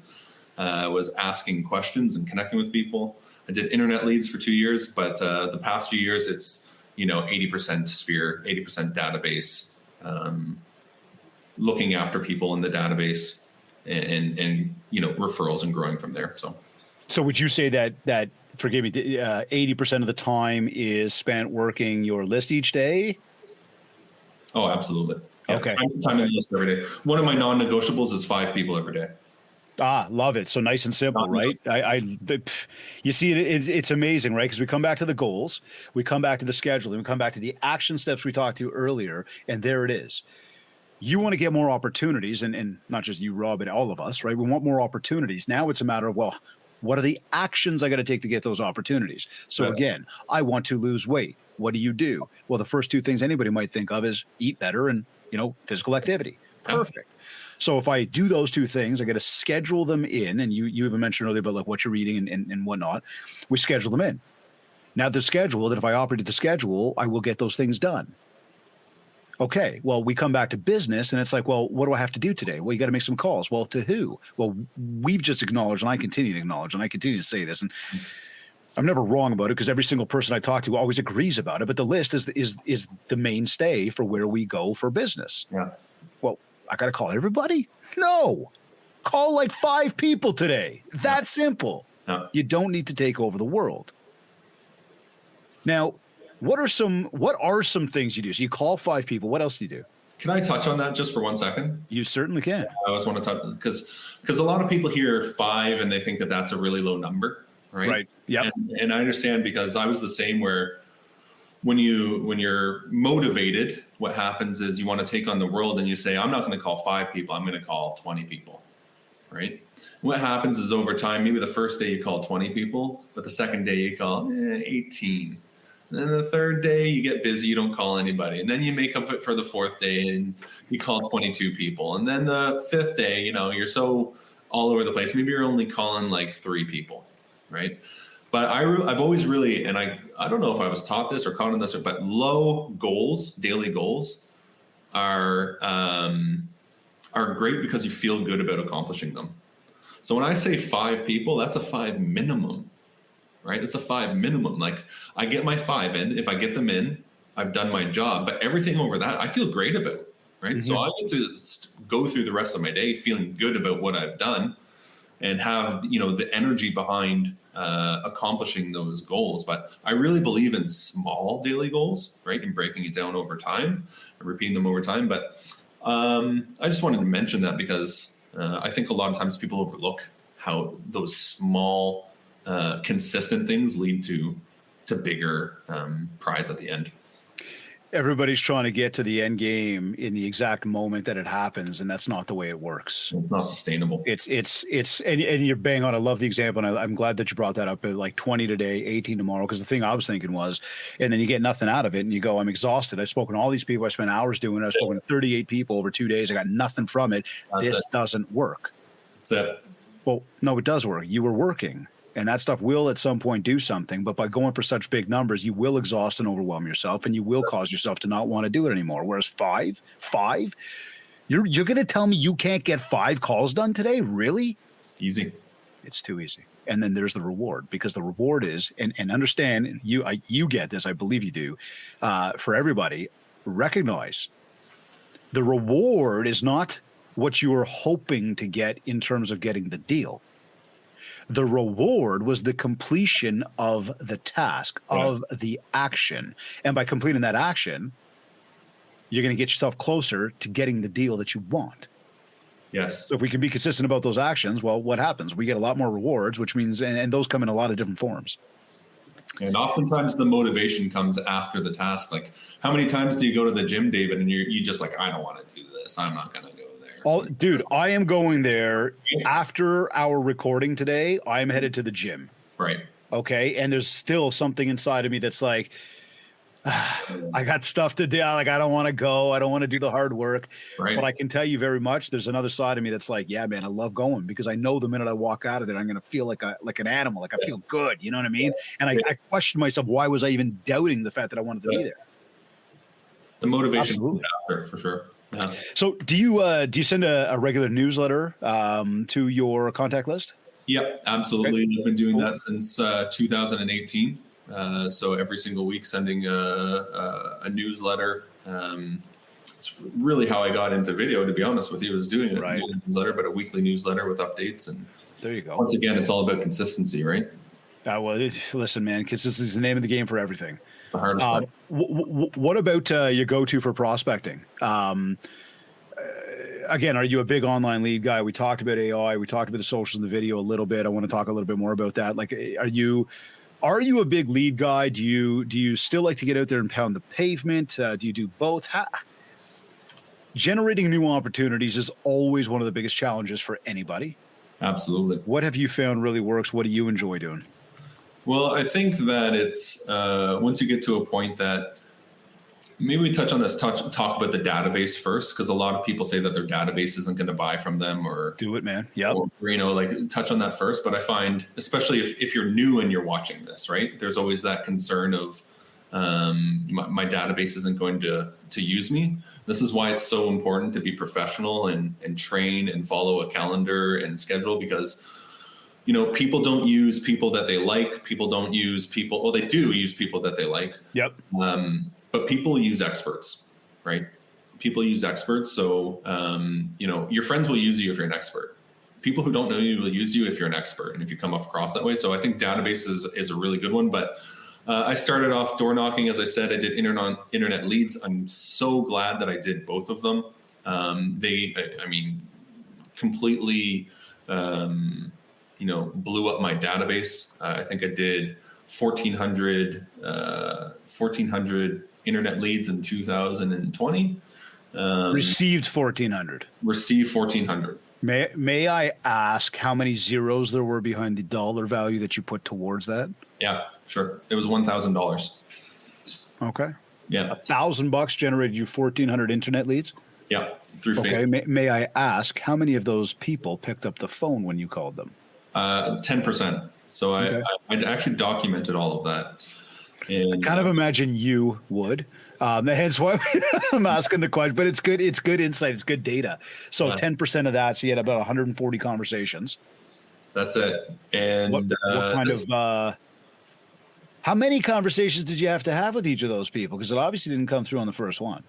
Speaker 2: Was asking questions and connecting with people. I did internet leads for 2 years, but the past few years, it's 80% Sphere, 80% database, looking after people in the database, and referrals and growing from there. So would you say that
Speaker 1: forgive me, 80% of the time is spent working your list each day?
Speaker 2: Oh, absolutely. Yeah,
Speaker 1: Okay.
Speaker 2: Time in the list every day. One of my non-negotiables is 5 people every day.
Speaker 1: Love it. So nice and simple, right? You see, it's amazing, right? Because we come back to the goals, we come back to the scheduling, we come back to the action steps we talked to earlier, and there it is. You want to get more opportunities, and not just you, Rob, but all of us, right? We want more opportunities. Now it's a matter of, well, what are the actions I got to take to get those opportunities? So again, I want to lose weight. What do? Well, the first two things anybody might think of is eat better and, physical activity. Perfect. So if I do those two things, I got to schedule them in. And you even mentioned earlier about like what you're reading and whatnot. We schedule them in. Now the schedule, that if I operated the schedule, I will get those things done. Okay, well, we come back to business and it's like, well, what do I have to do today? Well, you got to make some calls. Well, to who? Well, we've just acknowledged, and I continue to acknowledge, and I continue to say this, and I'm never wrong about it because every single person I talk to always agrees about it. But the list is the mainstay for where we go for business.
Speaker 2: Yeah.
Speaker 1: Well, I got to call everybody? No. Call like 5 people today. That simple.
Speaker 2: Yeah.
Speaker 1: You don't need to take over the world. Now, what are some things you do? So you call 5 people. What else do you do?
Speaker 2: Can I touch on that just for 1 second?
Speaker 1: You certainly can.
Speaker 2: I always want to touch because a lot of people hear 5 and they think that that's a really low number, right?
Speaker 1: Right. Yeah.
Speaker 2: And I understand because I was the same where when you're motivated, what happens is you want to take on the world and you say, I'm not going to call 5 people. I'm going to call 20 people, right? What happens is over time, maybe the first day you call 20 people, but the second day you call 18. And then the third day you get busy, you don't call anybody. And then you make up for the 4th day and you call 22 people. And then the 5th day, you're so all over the place. Maybe you're only calling like 3 people, right? But I've always really, and I don't know if I was taught this or caught on this, but low goals, daily goals are great because you feel good about accomplishing them. So when I say 5 people, that's a 5 minimum. Right? It's a 5 minimum. Like I get my 5 in. If I get them in, I've done my job. But everything over that, I feel great about. Right? Mm-hmm. So I get to go through the rest of my day feeling good about what I've done, and have the energy behind accomplishing those goals. But I really believe in small daily goals, right? And breaking it down over time and repeating them over time. But I just wanted to mention that because I think a lot of times people overlook how those small consistent things lead to bigger prize at the end.
Speaker 1: Everybody's trying to get to the end game in the exact moment that it happens, and that's not the way it works.
Speaker 2: It's not sustainable.
Speaker 1: It's and you're bang on. I love the example, and I'm glad that you brought that up. Like 20 today, 18 tomorrow, because the thing I was thinking was, and then you get nothing out of it, and you go, I'm exhausted. I've spoken to all these people. I spent hours doing it. I've spoken to 38 people over 2 days. I got nothing from it. This doesn't work.
Speaker 2: That's it.
Speaker 1: Well, no, it does work. You were working. And that stuff will at some point do something, but by going for such big numbers, you will exhaust and overwhelm yourself, and you will cause yourself to not want to do it anymore. Whereas 5, you're going to tell me you can't get 5 calls done today? Really?
Speaker 2: Easy.
Speaker 1: It's too easy. And then there's the reward, because the reward is, and understand, you get this, I believe you do, for everybody, recognize the reward is not what you are hoping to get in terms of getting the deal. The reward was the completion of the task, of the action. And by completing that action, you're going to get yourself closer to getting the deal that you want.
Speaker 2: Yes.
Speaker 1: So if we can be consistent about those actions, well, what happens? We get a lot more rewards, which means, and those come in a lot of different forms.
Speaker 2: And oftentimes the motivation comes after the task. Like, how many times do you go to the gym, David, and you just like, I don't want to do this. I'm not going to go there.
Speaker 1: Dude, I am going there after our recording today. I'm headed to the gym.
Speaker 2: Right.
Speaker 1: Okay. And there's still something inside of me that's like, I got stuff to do. Like, I don't want to go. I don't want to do the hard work.
Speaker 2: Right.
Speaker 1: But I can tell you very much, there's another side of me that's like, yeah, man, I love going, because I know the minute I walk out of there, I'm going to feel like an animal. Like I feel good. You know what I mean? And I questioned myself, why was I even doubting the fact that I wanted to be there?
Speaker 2: The motivation after, for sure. Yeah.
Speaker 1: So do you send a regular newsletter to your contact list?
Speaker 2: Yep, absolutely. Okay. I've been doing that since 2018. So every single week sending a newsletter. It's really how I got into video, to be honest with you, was doing a newsletter, but a weekly newsletter with updates. And
Speaker 1: there you go.
Speaker 2: Once again, it's all about consistency, right?
Speaker 1: Well, listen, man, because this is the name of the game for everything.
Speaker 2: The hardest part.
Speaker 1: What about your go-to for prospecting? Again, are you a big online lead guy? We talked about AI. We talked about the socials in the video a little bit. I want to talk a little bit more about that. Like, are you a big lead guy? Do you still like to get out there and pound the pavement? Do you do both? Generating new opportunities is always one of the biggest challenges for anybody.
Speaker 2: Absolutely.
Speaker 1: What have you found really works? What do you enjoy doing?
Speaker 2: Well, I think that it's once you get to a point that maybe we touch on this, talk about the database first, because a lot of people say that their database isn't going to buy from them or
Speaker 1: do it, man. Yeah.
Speaker 2: Like touch on that first. But I find, especially if you're new and you're watching this, right, there's always that concern of my database isn't going to use me. This is why it's so important to be professional and train and follow a calendar and schedule, because people don't use people that they like. People don't use people. Well, they do use people that they like.
Speaker 1: Yep.
Speaker 2: But people use experts, right? People use experts. So, your friends will use you if you're an expert. People who don't know you will use you if you're an expert and if you come across that way. So I think database is a really good one. But I started off door knocking. As I said, I did internet leads. I'm so glad that I did both of them. Completely, blew up my database. I think I did 1,400 internet leads in 2020.
Speaker 1: Received 1,400.
Speaker 2: Received 1,400.
Speaker 1: May I ask how many zeros there were behind the dollar value that you put towards that?
Speaker 2: Yeah, sure. It was $1,000.
Speaker 1: Okay.
Speaker 2: Yeah.
Speaker 1: $1,000 generated you 1,400 internet leads?
Speaker 2: Yeah, through
Speaker 1: Facebook. Okay. May I ask how many of those people picked up the phone when you called them?
Speaker 2: 10%. So I actually documented all of that. And
Speaker 1: I kind of imagine you would. Hence why I'm asking the question. But it's good. It's good insight. It's good data. So 10% of that. So you had about 140 conversations.
Speaker 2: That's it. And
Speaker 1: what kind of? How many conversations did you have to have with each of those people? Because it obviously didn't come through on the first one.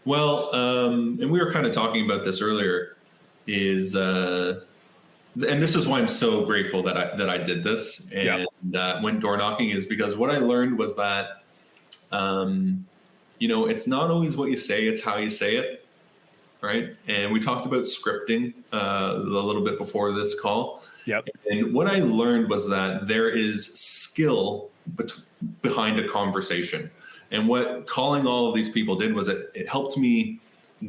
Speaker 2: Well, and we were kind of talking about this earlier. And this is why I'm so grateful that I did this and went door knocking, is because what I learned was that, it's not always what you say, it's how you say it, right? And we talked about scripting a little bit before this call.
Speaker 1: Yep.
Speaker 2: And what I learned was that there is skill behind a conversation. And what calling all of these people did was it helped me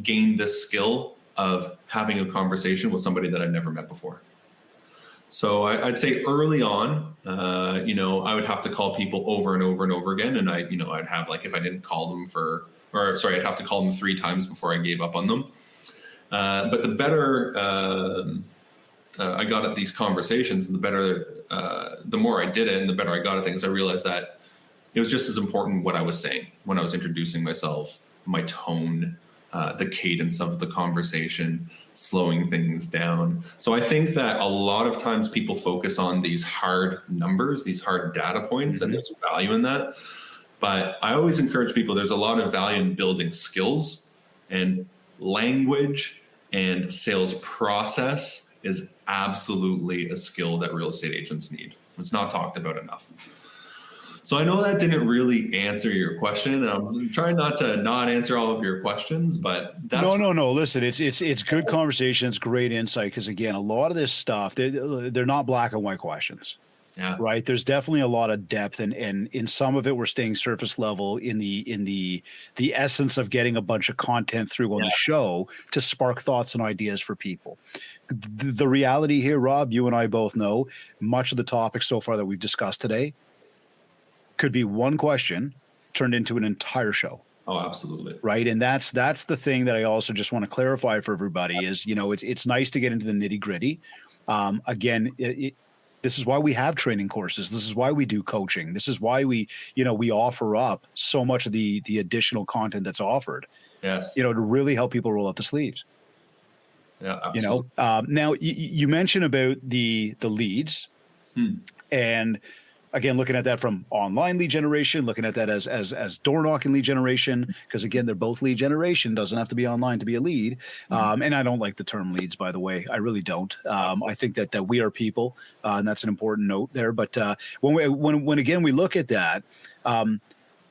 Speaker 2: gain this skill of having a conversation with somebody that I'd never met before. So I'd say early on, I would have to call people over and over and over again. And I'd have, like, if I didn't call them I'd have to call them 3 times before I gave up on them. But the better I got at these conversations, and the more I did it and the better I got at things, I realized that it was just as important what I was saying when I was introducing myself, my tone, the cadence of the conversation, slowing things down. So I think that a lot of times people focus on these hard numbers, these hard data points, and there's value in that. But I always encourage people, there's a lot of value in building skills, and language and sales process is absolutely a skill that real estate agents need. It's not talked about enough. So I know that didn't really answer your question, and I'm trying not to not answer all of your questions, but that's
Speaker 1: no. Listen, it's good conversations, great insight. Because again, a lot of this stuff, they're not black and white questions.
Speaker 2: Yeah.
Speaker 1: Right. There's definitely a lot of depth, and in some of it, we're staying surface level in the essence of getting a bunch of content through on the show to spark thoughts and ideas for people. The reality here, Rob, you and I both know much of the topics so far that we've discussed today could be one question turned into an entire show.
Speaker 2: Oh, absolutely.
Speaker 1: Right. And that's the thing that I also just want to clarify for everybody is, it's nice to get into the nitty gritty. Again, this is why we have training courses. This is why we do coaching. This is why we offer up so much of the additional content that's offered.
Speaker 2: Yes.
Speaker 1: To really help people roll up the sleeves.
Speaker 2: Yeah, absolutely.
Speaker 1: Now you mentioned about the leads, and again, looking at that from online lead generation, looking at that as door knocking lead generation, because again, they're both lead generation, doesn't have to be online to be a lead. And I don't like the term leads, by the way. I really don't. I think that we are people, and that's an important note there. But when again, we look at that,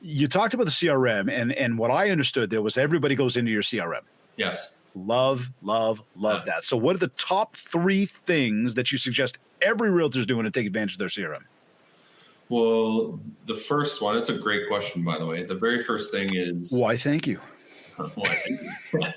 Speaker 1: you talked about the CRM, and what I understood there was everybody goes into your CRM.
Speaker 2: Yes.
Speaker 1: Love that. So what are the top 3 things that you suggest every realtor's doing to take advantage of their CRM?
Speaker 2: Well, the first one, it's a great question, by the way. The very first thing is...
Speaker 1: Why, thank you.
Speaker 2: Why, thank you.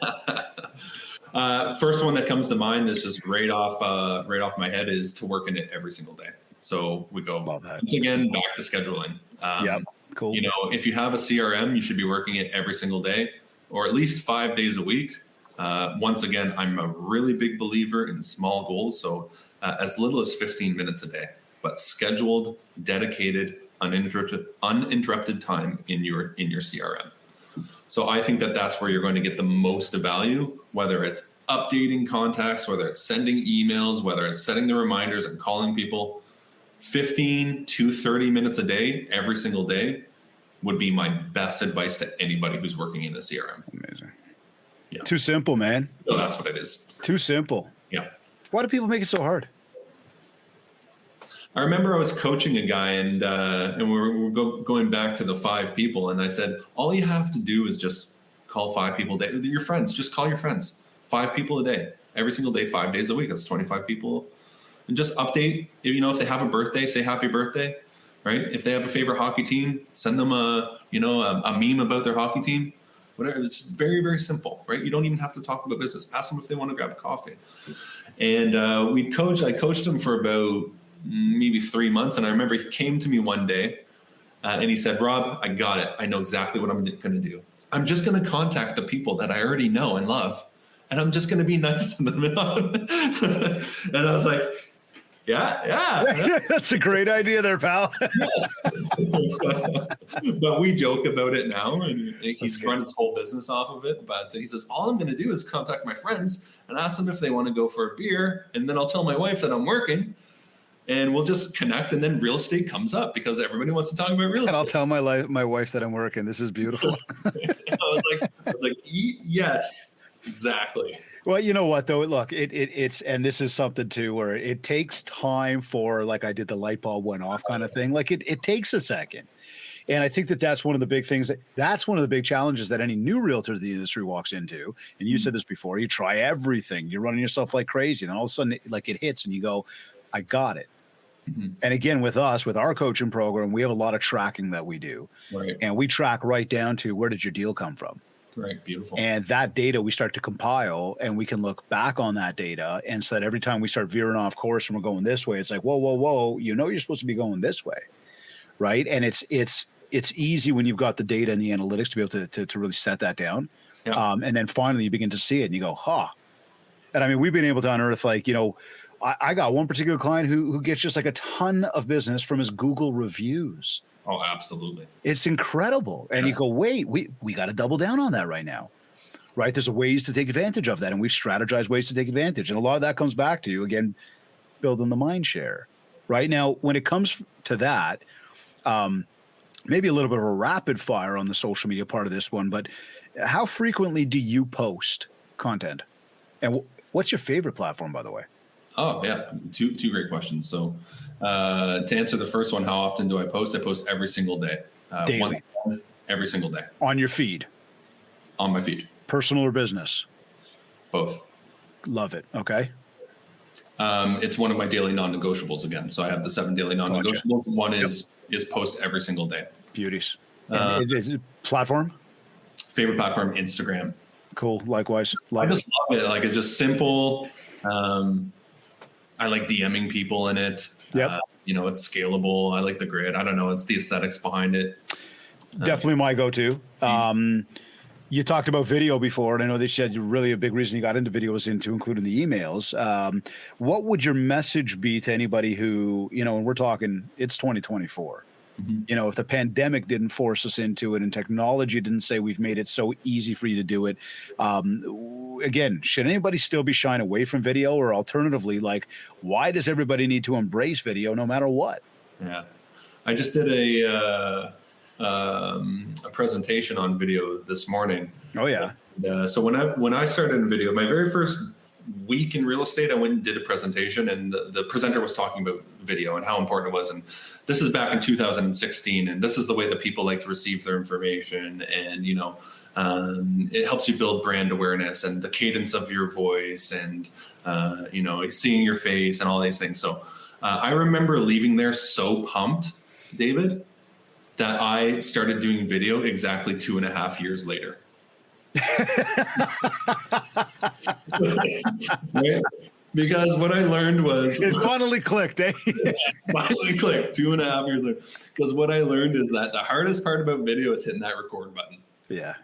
Speaker 2: First one that comes to mind, this is right off my head, is to work in it every single day. So we go, once again, back to scheduling.
Speaker 1: Yeah, cool.
Speaker 2: You know, if you have a CRM, you should be working it every single day, or at least 5 days a week. Once again, I'm a really big believer in small goals. So as little as 15 minutes a day, but scheduled, dedicated, uninterrupted time in your CRM. So I think that that's where you're going to get the most value, whether it's updating contacts, whether it's sending emails, whether it's setting the reminders and calling people. 15 to 30 minutes a day, every single day, would be my best advice to anybody who's working in a CRM.
Speaker 1: Amazing.
Speaker 2: Yeah.
Speaker 1: Too simple, man.
Speaker 2: So that's what it is.
Speaker 1: Too simple.
Speaker 2: Yeah.
Speaker 1: Why do people make it so hard?
Speaker 2: I remember I was coaching a guy, and we were going back to the 5 people, and I said, all you have to do is just call 5 people a day. Your friends, just call your friends. 5 people a day, every single day, 5 days a week. That's 25 people. And just update. If they have a birthday, say happy birthday, right? If they have a favorite hockey team, send them a meme about their hockey team. Whatever. It's very, very simple, right? You don't even have to talk about business. Ask them if they want to grab a coffee. And I coached him for about maybe 3 months. And I remember he came to me one day and he said, Rob, I got it. I know exactly what I'm going to do. I'm just going to contact the people that I already know and love, and I'm just going to be nice to them. And I was like, yeah.
Speaker 1: That's a great idea there, pal.
Speaker 2: But we joke about it now, and he's run his whole business off of it. But he says, all I'm going to do is contact my friends and ask them if they want to go for a beer. And then I'll tell my wife that I'm working, and we'll just connect. And then real estate comes up because everybody wants to talk about real estate.
Speaker 1: And I'll tell my wife that I'm working. This is beautiful.
Speaker 2: I was like, yes, exactly.
Speaker 1: Well, you know what though? Look, it's and this is something too where it takes time for, like I did the light bulb went off kind of thing. Like it takes a second. And I think that's one of the big things that's one of the big challenges that any new realtor to the industry walks into. And you said this before, you try everything, you're running yourself like crazy. And then all of a sudden like it hits and you go, I got it. Mm-hmm. And again, with us, with our coaching program, we have a lot of tracking that we do.
Speaker 2: Right.
Speaker 1: And we track right down to where did your deal come from?
Speaker 2: Right. Beautiful.
Speaker 1: And that data we start to compile, and we can look back on that data. And so that every time we start veering off course and we're going this way, it's like, whoa, you're supposed to be going this way. Right. And it's easy when you've got the data and the analytics to be able to really set that down. Yeah. And then finally you begin to see it and you go, And I mean, we've been able to unearth, like, I got one particular client who gets just like a ton of business from his Google reviews.
Speaker 2: Oh, absolutely.
Speaker 1: It's incredible. And
Speaker 2: yes.
Speaker 1: You go, wait, we got to double down on that right now. Right. There's ways to take advantage of that. And we've strategized ways to take advantage. And a lot of that comes back to, again, building the MindShare. Right now, when it comes to that, maybe a little bit of a rapid fire on the social media part of this one, but how frequently do you post content? And what's your favorite platform, by the way?
Speaker 2: Oh, yeah. Two great questions. So to answer the first one, how often do I post? I post every single day.
Speaker 1: Daily.
Speaker 2: Every single day.
Speaker 1: On your feed?
Speaker 2: On my feed.
Speaker 1: Personal or business?
Speaker 2: Both.
Speaker 1: Love it. Okay.
Speaker 2: It's one of my daily non-negotiables again. So I have the 7 daily non-negotiables.
Speaker 1: Gotcha.
Speaker 2: One is post every single day.
Speaker 1: Beauties. Is it platform?
Speaker 2: Favorite platform, Instagram.
Speaker 1: Cool. Likewise.
Speaker 2: I just love it. Like, it's just simple. I like DMing people in it.
Speaker 1: Yep.
Speaker 2: It's scalable. I like the grid. I don't know. It's the aesthetics behind it.
Speaker 1: Definitely my go-to. You talked about video before, and I know they said really a big reason you got into video was into including the emails. What would your message be to anybody who, and we're talking, it's 2024. Mm-hmm. If the pandemic didn't force us into it and technology didn't say we've made it so easy for you to do it, again, should anybody still be shying away from video? Or alternatively, like, why does everybody need to embrace video no matter what?
Speaker 2: Yeah. I just did a presentation on video this morning.
Speaker 1: Oh yeah.
Speaker 2: So when I started in video, my very first week in real estate, I went and did a presentation, and the presenter was talking about video and how important it was. And this is back in 2016, and this is the way that people like to receive their information. And it helps you build brand awareness and the cadence of your voice, and seeing your face and all these things. So I remember leaving there so pumped, David, that I started doing video exactly 2.5 years later. Right? Because what I learned was
Speaker 1: it finally clicked, eh?
Speaker 2: Finally clicked 2.5 years later. Because what I learned is that the hardest part about video is hitting that record button.
Speaker 1: Yeah.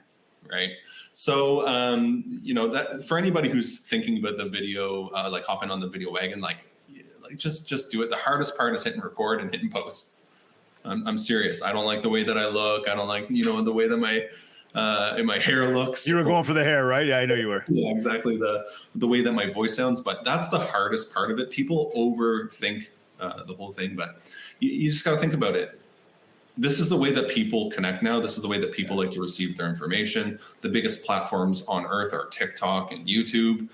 Speaker 2: Right. So, that for anybody who's thinking about the video, like hopping on the video wagon, like just do it. The hardest part is hitting record and hitting post. I'm serious. I don't like the way that I look. I don't like, the way that my hair looks.
Speaker 1: You were going for the hair, right? Yeah, I know you were.
Speaker 2: Yeah, exactly. The way that my voice sounds, but that's the hardest part of it. People overthink the whole thing, but you just got to think about it. This is the way that people connect now. This is the way that people like to receive their information. The biggest platforms on earth are TikTok and YouTube.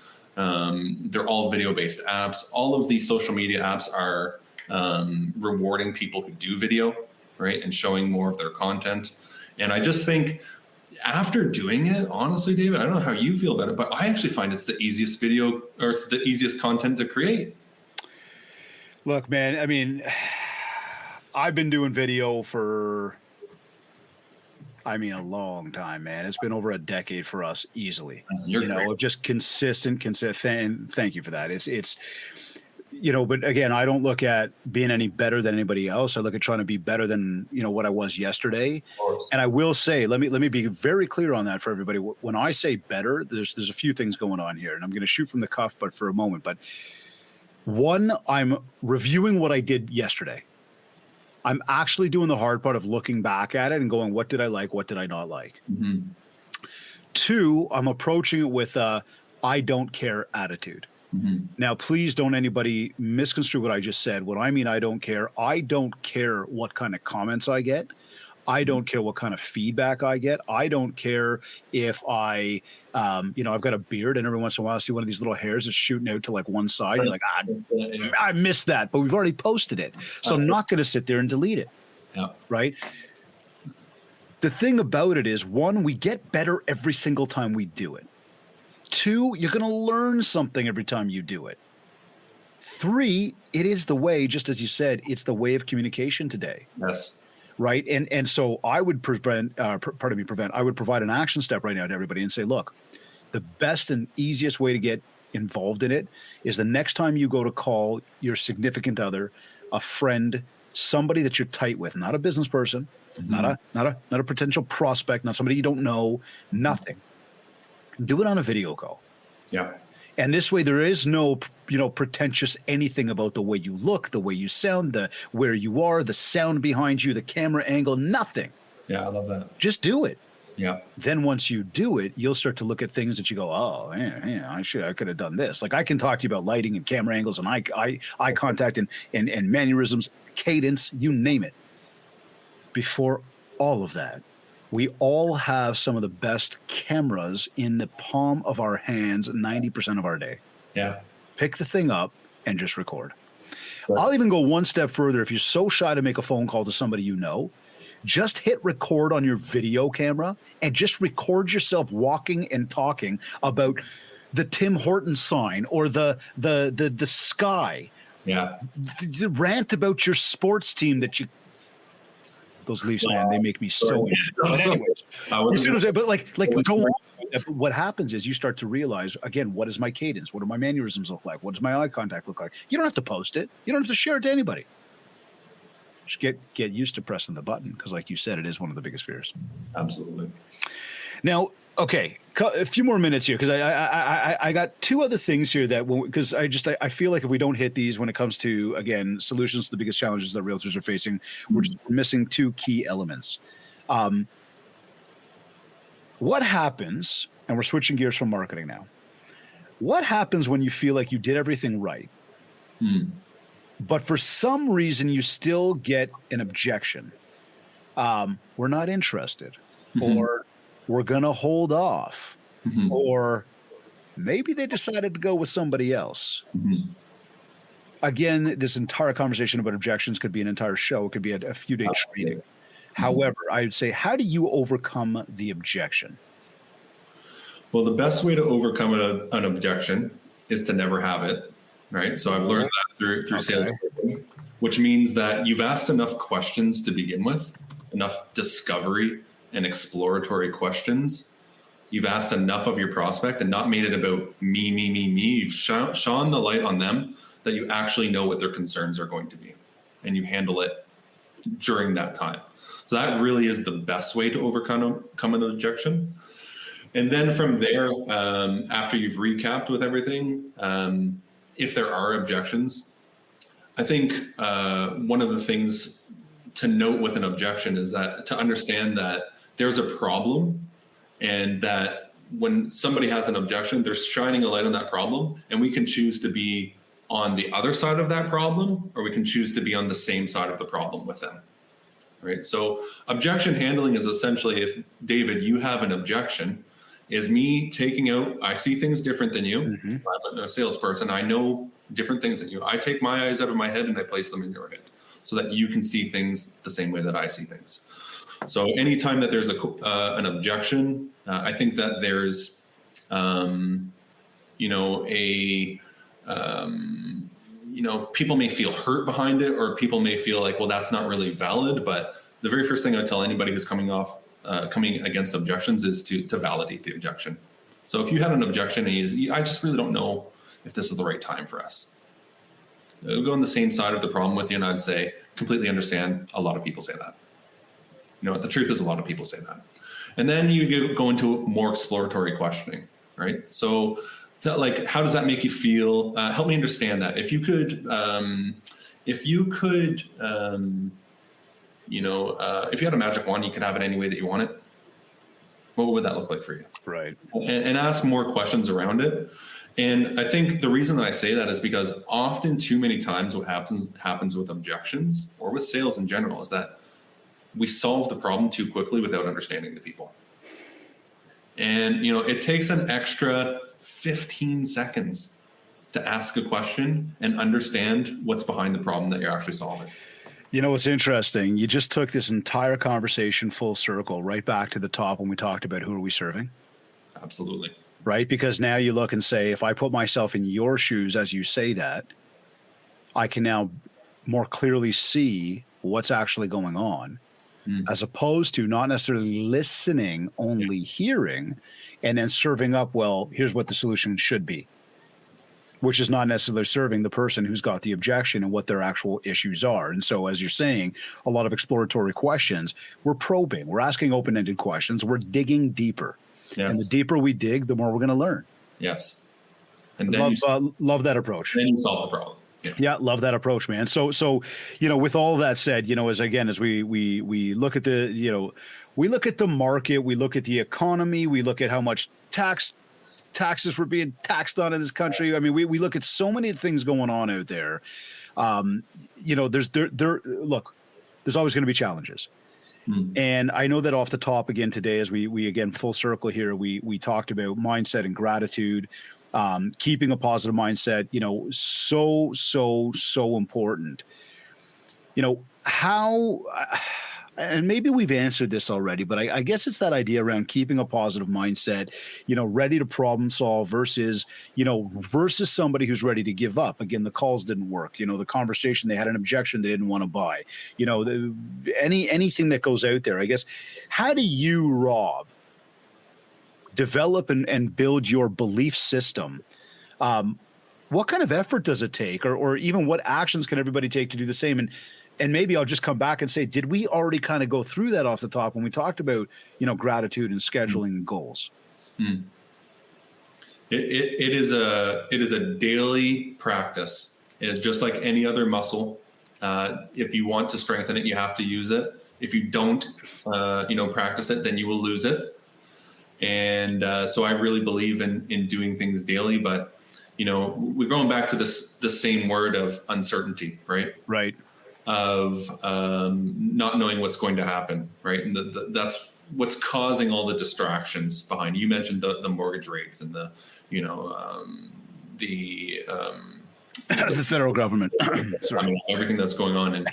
Speaker 2: They're all video-based apps. All of these social media apps are rewarding people who do video, right? And showing more of their content. And I just think after doing it, honestly, David, I don't know how you feel about it, but I actually find it's the easiest video, or it's the easiest content to create.
Speaker 1: Look, man, I mean, I've been doing video for, a long time, man. It's been over a decade for us easily.
Speaker 2: You're great.
Speaker 1: Just consistent. Thank you for that. It's but again, I don't look at being any better than anybody else. I look at trying to be better than, what I was yesterday. And I will say, let me be very clear on that for everybody. When I say better, there's a few things going on here, and I'm going to shoot from the cuff, but for a moment. But one, I'm reviewing what I did yesterday. I'm actually doing the hard part of looking back at it and going, what did I like? What did I not like?
Speaker 2: Mm-hmm.
Speaker 1: Two, I'm approaching it with a I don't care attitude.
Speaker 2: Mm-hmm.
Speaker 1: Now, please don't anybody misconstrue what I just said. What I mean, I don't care what kind of comments I get. I don't care what kind of feedback I get. I don't care if I've got a beard and every once in a while I see one of these little hairs that's shooting out to like one side. You're like, I missed that, but we've already posted it. So I'm not going to sit there and delete it.
Speaker 2: Yeah.
Speaker 1: Right. The thing about it is, one, we get better every single time we do it. Two, you're going to learn something every time you do it. Three, it is the way, just as you said, it's the way of communication today.
Speaker 2: Yes.
Speaker 1: Right. And so I would I would provide an action step right now to everybody and say, look, the best and easiest way to get involved in it is the next time you go to call your significant other, a friend, somebody that you're tight with, not a business person, not a potential prospect, not somebody you don't know, nothing. Do it on a video call.
Speaker 2: Yeah.
Speaker 1: And this way, there is no, pretentious anything about the way you look, the way you sound, where you are, the sound behind you, the camera angle, nothing.
Speaker 2: Yeah, I love that.
Speaker 1: Just do it.
Speaker 2: Yeah.
Speaker 1: Then once you do it, you'll start to look at things that you go, oh, yeah, I could have done this. Like I can talk to you about lighting and camera angles and eye contact and mannerisms, cadence, you name it. Before all of that, we all have some of the best cameras in the palm of our hands 90% of our day.
Speaker 2: Yeah.
Speaker 1: Pick the thing up and just record. Right. I'll even go one step further. If you're so shy to make a phone call to somebody you know, just hit record on your video camera and just record yourself walking and talking about the Tim Hortons sign or the sky.
Speaker 2: Yeah.
Speaker 1: The rant about your sports team that you. Those Leafs, man, they make me so. But anyways, you see what I'm saying? But like go on. What happens is you start to realize, again, what is my cadence? What do my mannerisms look like? What does my eye contact look like? You don't have to post it. You don't have to share it to anybody. Just get used to pressing the button because, like you said, it is one of the biggest fears.
Speaker 2: Absolutely.
Speaker 1: Now, okay, a few more minutes here because I got two other things here that because I feel like if we don't hit these when it comes to, again, solutions to the biggest challenges that realtors are facing, we're just missing two key elements. What happens, and we're switching gears from marketing now, what happens when you feel like you did everything right, but for some reason you still get an objection. We're not interested, or we're going to hold off, or maybe they decided to go with somebody else. Again, this entire conversation about objections could be an entire show. It could be a few day training. However, I would say, how do you overcome the objection?
Speaker 2: Well, the best way to overcome an objection is to never have it, right? So I've learned that through sales, which means that you've asked enough questions to begin with, enough discovery and exploratory questions. You've asked enough of your prospect and not made it about me. You've shone the light on them that you actually know what their concerns are going to be, and you handle it during that time. So that really is the best way to overcome an objection. And then from there, after you've recapped with everything, if there are objections, I think one of the things to note with an objection is that to understand that there's a problem, and that when somebody has an objection, they're shining a light on that problem, and we can choose to be on the other side of that problem, or we can choose to be on the same side of the problem with them, right? So objection handling is essentially, if David, you have an objection, is me taking out, I see things different than you. I'm a salesperson. I know different things than you. I take my eyes out of my head and I place them in your head so that you can see things the same way that I see things. So anytime that there's an objection, I think that there's, people may feel hurt behind it, or people may feel like, well, that's not really valid. But the very first thing I tell anybody who's coming against objections is to validate the objection. So if you had an objection and I just really don't know if this is the right time for us, go on the same side of the problem with you, and I'd say, completely understand. A lot of people say that. The truth is, a lot of people say that. And then you go into more exploratory questioning, right? So how does that make you feel? Help me understand that. If you had a magic wand, you could have it any way that you want it. What would that look like for you?
Speaker 1: Right.
Speaker 2: And ask more questions around it. And I think the reason that I say that is because often, too many times, what happens with objections or with sales in general is that we solve the problem too quickly without understanding the people. And, it takes an extra 15 seconds to ask a question and understand what's behind the problem that you're actually solving.
Speaker 1: What's interesting, you just took this entire conversation full circle right back to the top when we talked about who are we serving?
Speaker 2: Absolutely.
Speaker 1: Right? Because now you look and say, if I put myself in your shoes as you say that, I can now more clearly see what's actually going on, as opposed to not necessarily listening, only hearing, and then serving up, well, here's what the solution should be, which is not necessarily serving the person who's got the objection and what their actual issues are. And so, as you're saying, a lot of exploratory questions, we're probing, we're asking open-ended questions, we're digging deeper. Yes. And the deeper we dig, the more we're going to learn.
Speaker 2: Yes. And then
Speaker 1: love that approach.
Speaker 2: Then you solve the problem.
Speaker 1: Yeah, love that approach, man. So with all that said, as we look at we look at the market, we look at the economy, we look at how much taxes we're being taxed on in this country. I mean, we look at so many things going on out there. There's always going to be challenges. And I know that off the top again today, as we again full circle here, we talked about mindset and gratitude. Keeping a positive mindset, so important. How, and maybe we've answered this already, but I guess it's that idea around keeping a positive mindset, ready to problem solve versus somebody who's ready to give up. Again, the calls didn't work. The conversation, they had an objection they didn't want to buy. Anything that goes out there, I guess. How do you, Rob, develop and build your belief system? What kind of effort does it take, or even what actions can everybody take to do the same? And maybe I'll just come back and say, did we already kind of go through that off the top when we talked about, gratitude and scheduling and goals?
Speaker 2: It is a daily practice. It's just like any other muscle. If you want to strengthen it, you have to use it. If you don't, practice it, then you will lose it. And so I really believe in doing things daily. But we're going back to the same word of uncertainty, right?
Speaker 1: Right.
Speaker 2: Of not knowing what's going to happen, right? And that's what's causing all the distractions behind. You mentioned the mortgage rates and the
Speaker 1: federal government.
Speaker 2: Sorry. I mean, everything that's going on. And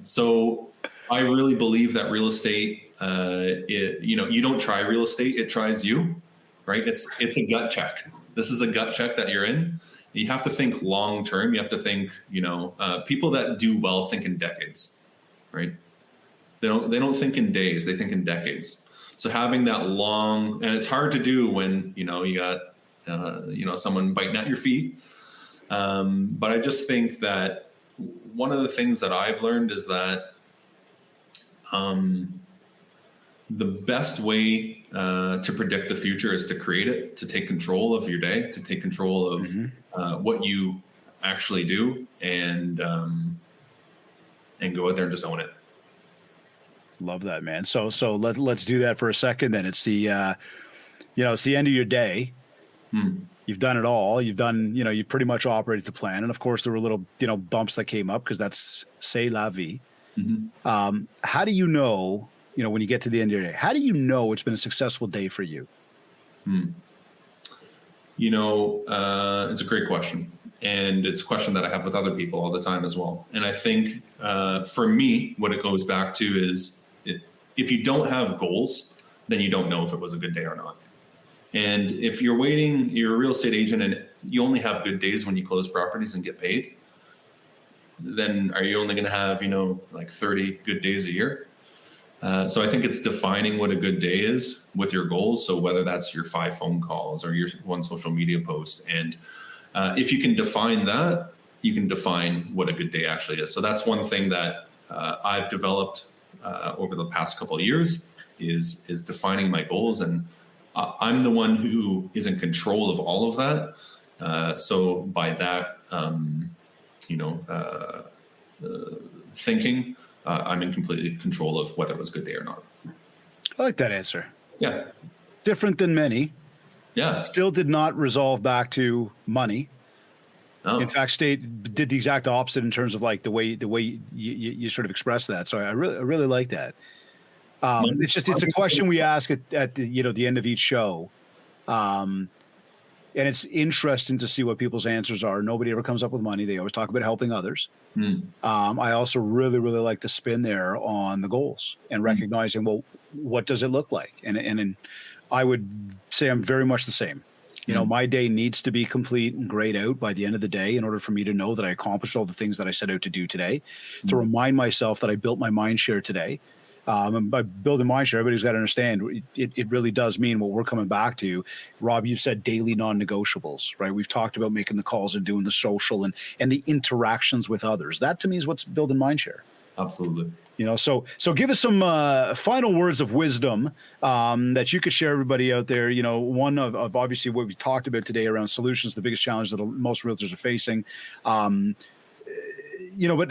Speaker 2: so I really believe that real estate, you don't try real estate, it tries you, right? It's a gut check. This is a gut check that you're in. You have to think long term. You have to think, people that do well think in decades, right? They don't think in days, they think in decades. So having that long, and it's hard to do when, you got, someone biting at your feet. But I just think that one of the things that I've learned is that the best way to predict the future is to create it, to take control of your day, to take control of what you actually do, and go out there and just own it.
Speaker 1: Love that, man. So let's do that for a second. Then it's the it's the end of your day. You've done it all. You've done, you pretty much operated the plan. And of course there were little, bumps that came up because that's c'est la vie. How do you know, when you get to the end of your day, how do you know it's been a successful day for you?
Speaker 2: It's a great question. And it's a question that I have with other people all the time as well. And I think for me, what it goes back to is if you don't have goals, then you don't know if it was a good day or not. And if you're a real estate agent and you only have good days when you close properties and get paid, then are you only going to have, like 30 good days a year? So I think it's defining what a good day is with your goals. So whether that's your 5 phone calls or your 1 social media post. And if you can define that, you can define what a good day actually is. So that's one thing that I've developed over the past couple of years is defining my goals. And I'm the one who is in control of all of that. So by that, thinking, I'm in complete control of whether it was a good day or not.
Speaker 1: I like that answer.
Speaker 2: Yeah.
Speaker 1: Different than many.
Speaker 2: Yeah.
Speaker 1: Still did not resolve back to money. No. In fact, did the exact opposite in terms of like the way you sort of express that. So I really like that. It's a question we ask at the end of each show. And it's interesting to see what people's answers are. Nobody ever comes up with money. They always talk about helping others. I also really like the spin there on the goals and recognizing, well, what does it look like? And I would say I'm very much the same. My day needs to be complete and grayed out by the end of the day in order for me to know that I accomplished all the things that I set out to do today, to remind myself that I built my MindShare today. And by building MindShare, everybody's got to understand it really does mean what we're coming back to. Rob, you've said daily non-negotiables, right? We've talked about making the calls and doing the social and the interactions with others. That to me is what's building MindShare.
Speaker 2: Absolutely.
Speaker 1: So give us some final words of wisdom that you could share everybody out there. One of obviously what we talked about today around solutions, the biggest challenge that most realtors are facing. But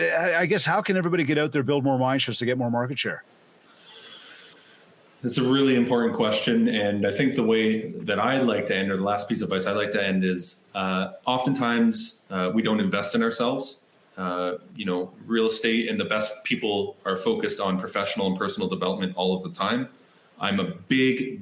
Speaker 1: I guess how can everybody get out there, build more MindShares to get more market share?
Speaker 2: That's a really important question. And I think the way that I like to end, or the last piece of advice I like to end is oftentimes we don't invest in ourselves. Real estate and the best people are focused on professional and personal development all of the time. I'm a big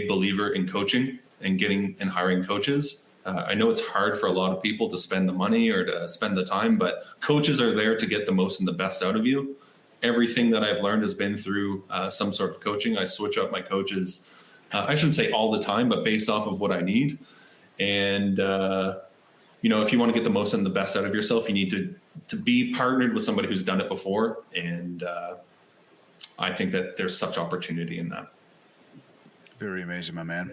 Speaker 2: believer in coaching and getting and hiring coaches. I know it's hard for a lot of people to spend the money or to spend the time, but coaches are there to get the most and the best out of you. Everything that I've learned has been through some sort of coaching. I switch up my coaches. I shouldn't say all the time, but based off of what I need. And, if you want to get the most and the best out of yourself, you need to be partnered with somebody who's done it before. And I think that there's such opportunity in that.
Speaker 1: Very amazing, my man.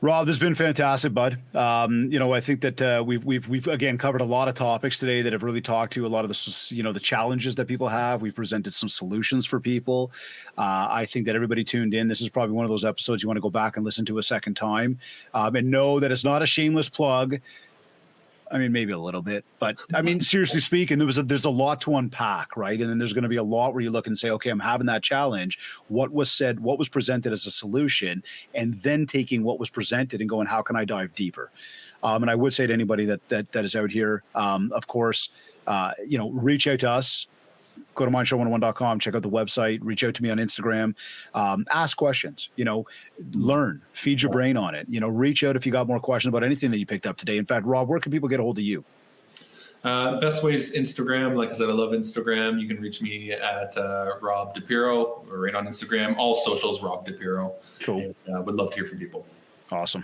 Speaker 1: Rob, this has been fantastic, bud. I think that we've again covered a lot of topics today that have really talked to a lot of the challenges that people have. We've presented some solutions for people. I think that everybody tuned in. This is probably one of those episodes you want to go back and listen to a second time, and know that it's not a shameless plug. I mean, maybe a little bit, but I mean, seriously speaking, there's a lot to unpack, right? And then there's going to be a lot where you look and say, okay, I'm having that challenge. What was said, what was presented as a solution, and then taking what was presented and going, how can I dive deeper? And I would say to anybody that is out here, of course, reach out to us. Go to MindShare101.com, check out the website, reach out to me on Instagram, ask questions, learn, feed your brain on it, reach out if you got more questions about anything that you picked up today. In fact, Rob, where can people get a hold of you?
Speaker 2: Best way is Instagram. Like I said, I love Instagram. You can reach me at Rob Dipiero, or right on Instagram. All socials, Rob Dipiero.
Speaker 1: Cool.
Speaker 2: And, would love to hear from people.
Speaker 1: Awesome.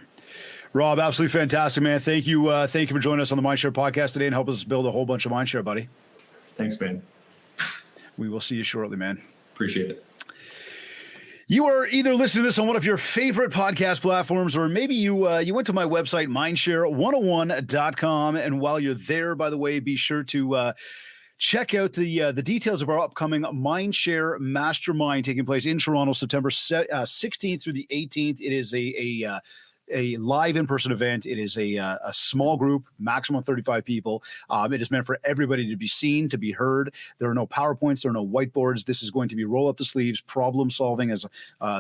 Speaker 1: Rob, absolutely fantastic, man. Thank you for joining us on the MindShare podcast today and helping us build a whole bunch of MindShare, buddy.
Speaker 2: Thanks, man.
Speaker 1: We will see you shortly, man.
Speaker 2: Appreciate it.
Speaker 1: You are either listening to this on one of your favorite podcast platforms, or maybe you went to my website, MindShare101.com. And while you're there, by the way, be sure to check out the details of our upcoming MindShare Mastermind taking place in Toronto, September 16th through the 18th. It is a live in-person event. It is a small group, maximum 35 people. It is meant for everybody to be seen, to be heard. There are no PowerPoints. There are no whiteboards. This is going to be roll up the sleeves, problem solving, as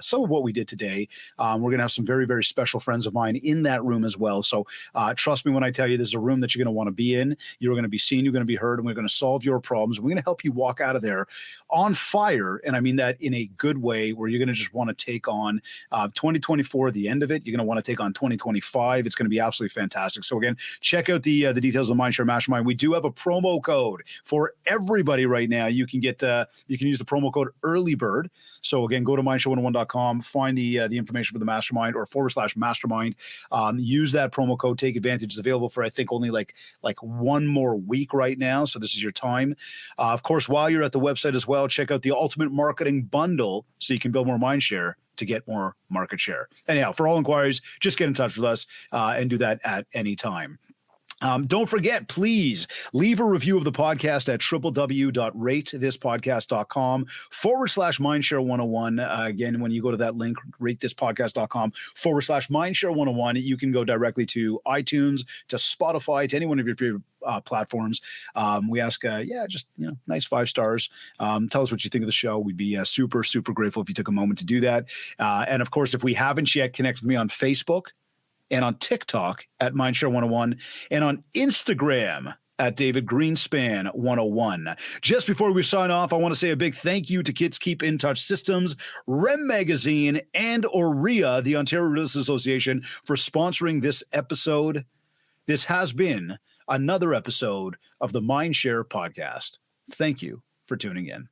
Speaker 1: some of what we did today. We're going to have some very, very special friends of mine in that room as well. So trust me when I tell you, this is a room that you're going to want to be in. You're going to be seen. You're going to be heard. And we're going to solve your problems. We're going to help you walk out of there on fire. And I mean that in a good way, where you're going to just want to take on 2024, the end of it. You're going to want to take on 2025. It's going to be absolutely fantastic. So again, check out the details of MindShare Mastermind. We do have a promo code for everybody right now. You can use the promo code EARLYBIRD. So again, go to MindShare101.com, find the information for the mastermind or /mastermind. Use that promo code, take advantage. It's available for, I think, only like one more week right now. So this is your time. Of course, while you're at the website as well, check out the Ultimate Marketing Bundle so you can build more MindShare to get more market share. Anyhow, for all inquiries, just get in touch with us and do that at any time. Don't forget, please leave a review of the podcast at www.ratethispodcast.com /MindShare101. Again, when you go to that link, ratethispodcast.com /MindShare101, you can go directly to iTunes, to Spotify, to any one of your favorite platforms. We ask, just nice 5 stars. Tell us what you think of the show. We'd be super, super grateful if you took a moment to do that. And of course, if we haven't yet, connect with me on Facebook and on TikTok at MindShare101 and on Instagram at David Greenspan 101. Just before we sign off, I want to say a big thank you to Kids Keep in Touch Systems, REM Magazine, and OREA, the Ontario Real Estate Association, for sponsoring this episode. This has been another episode of the MindShare Podcast. Thank you for tuning in.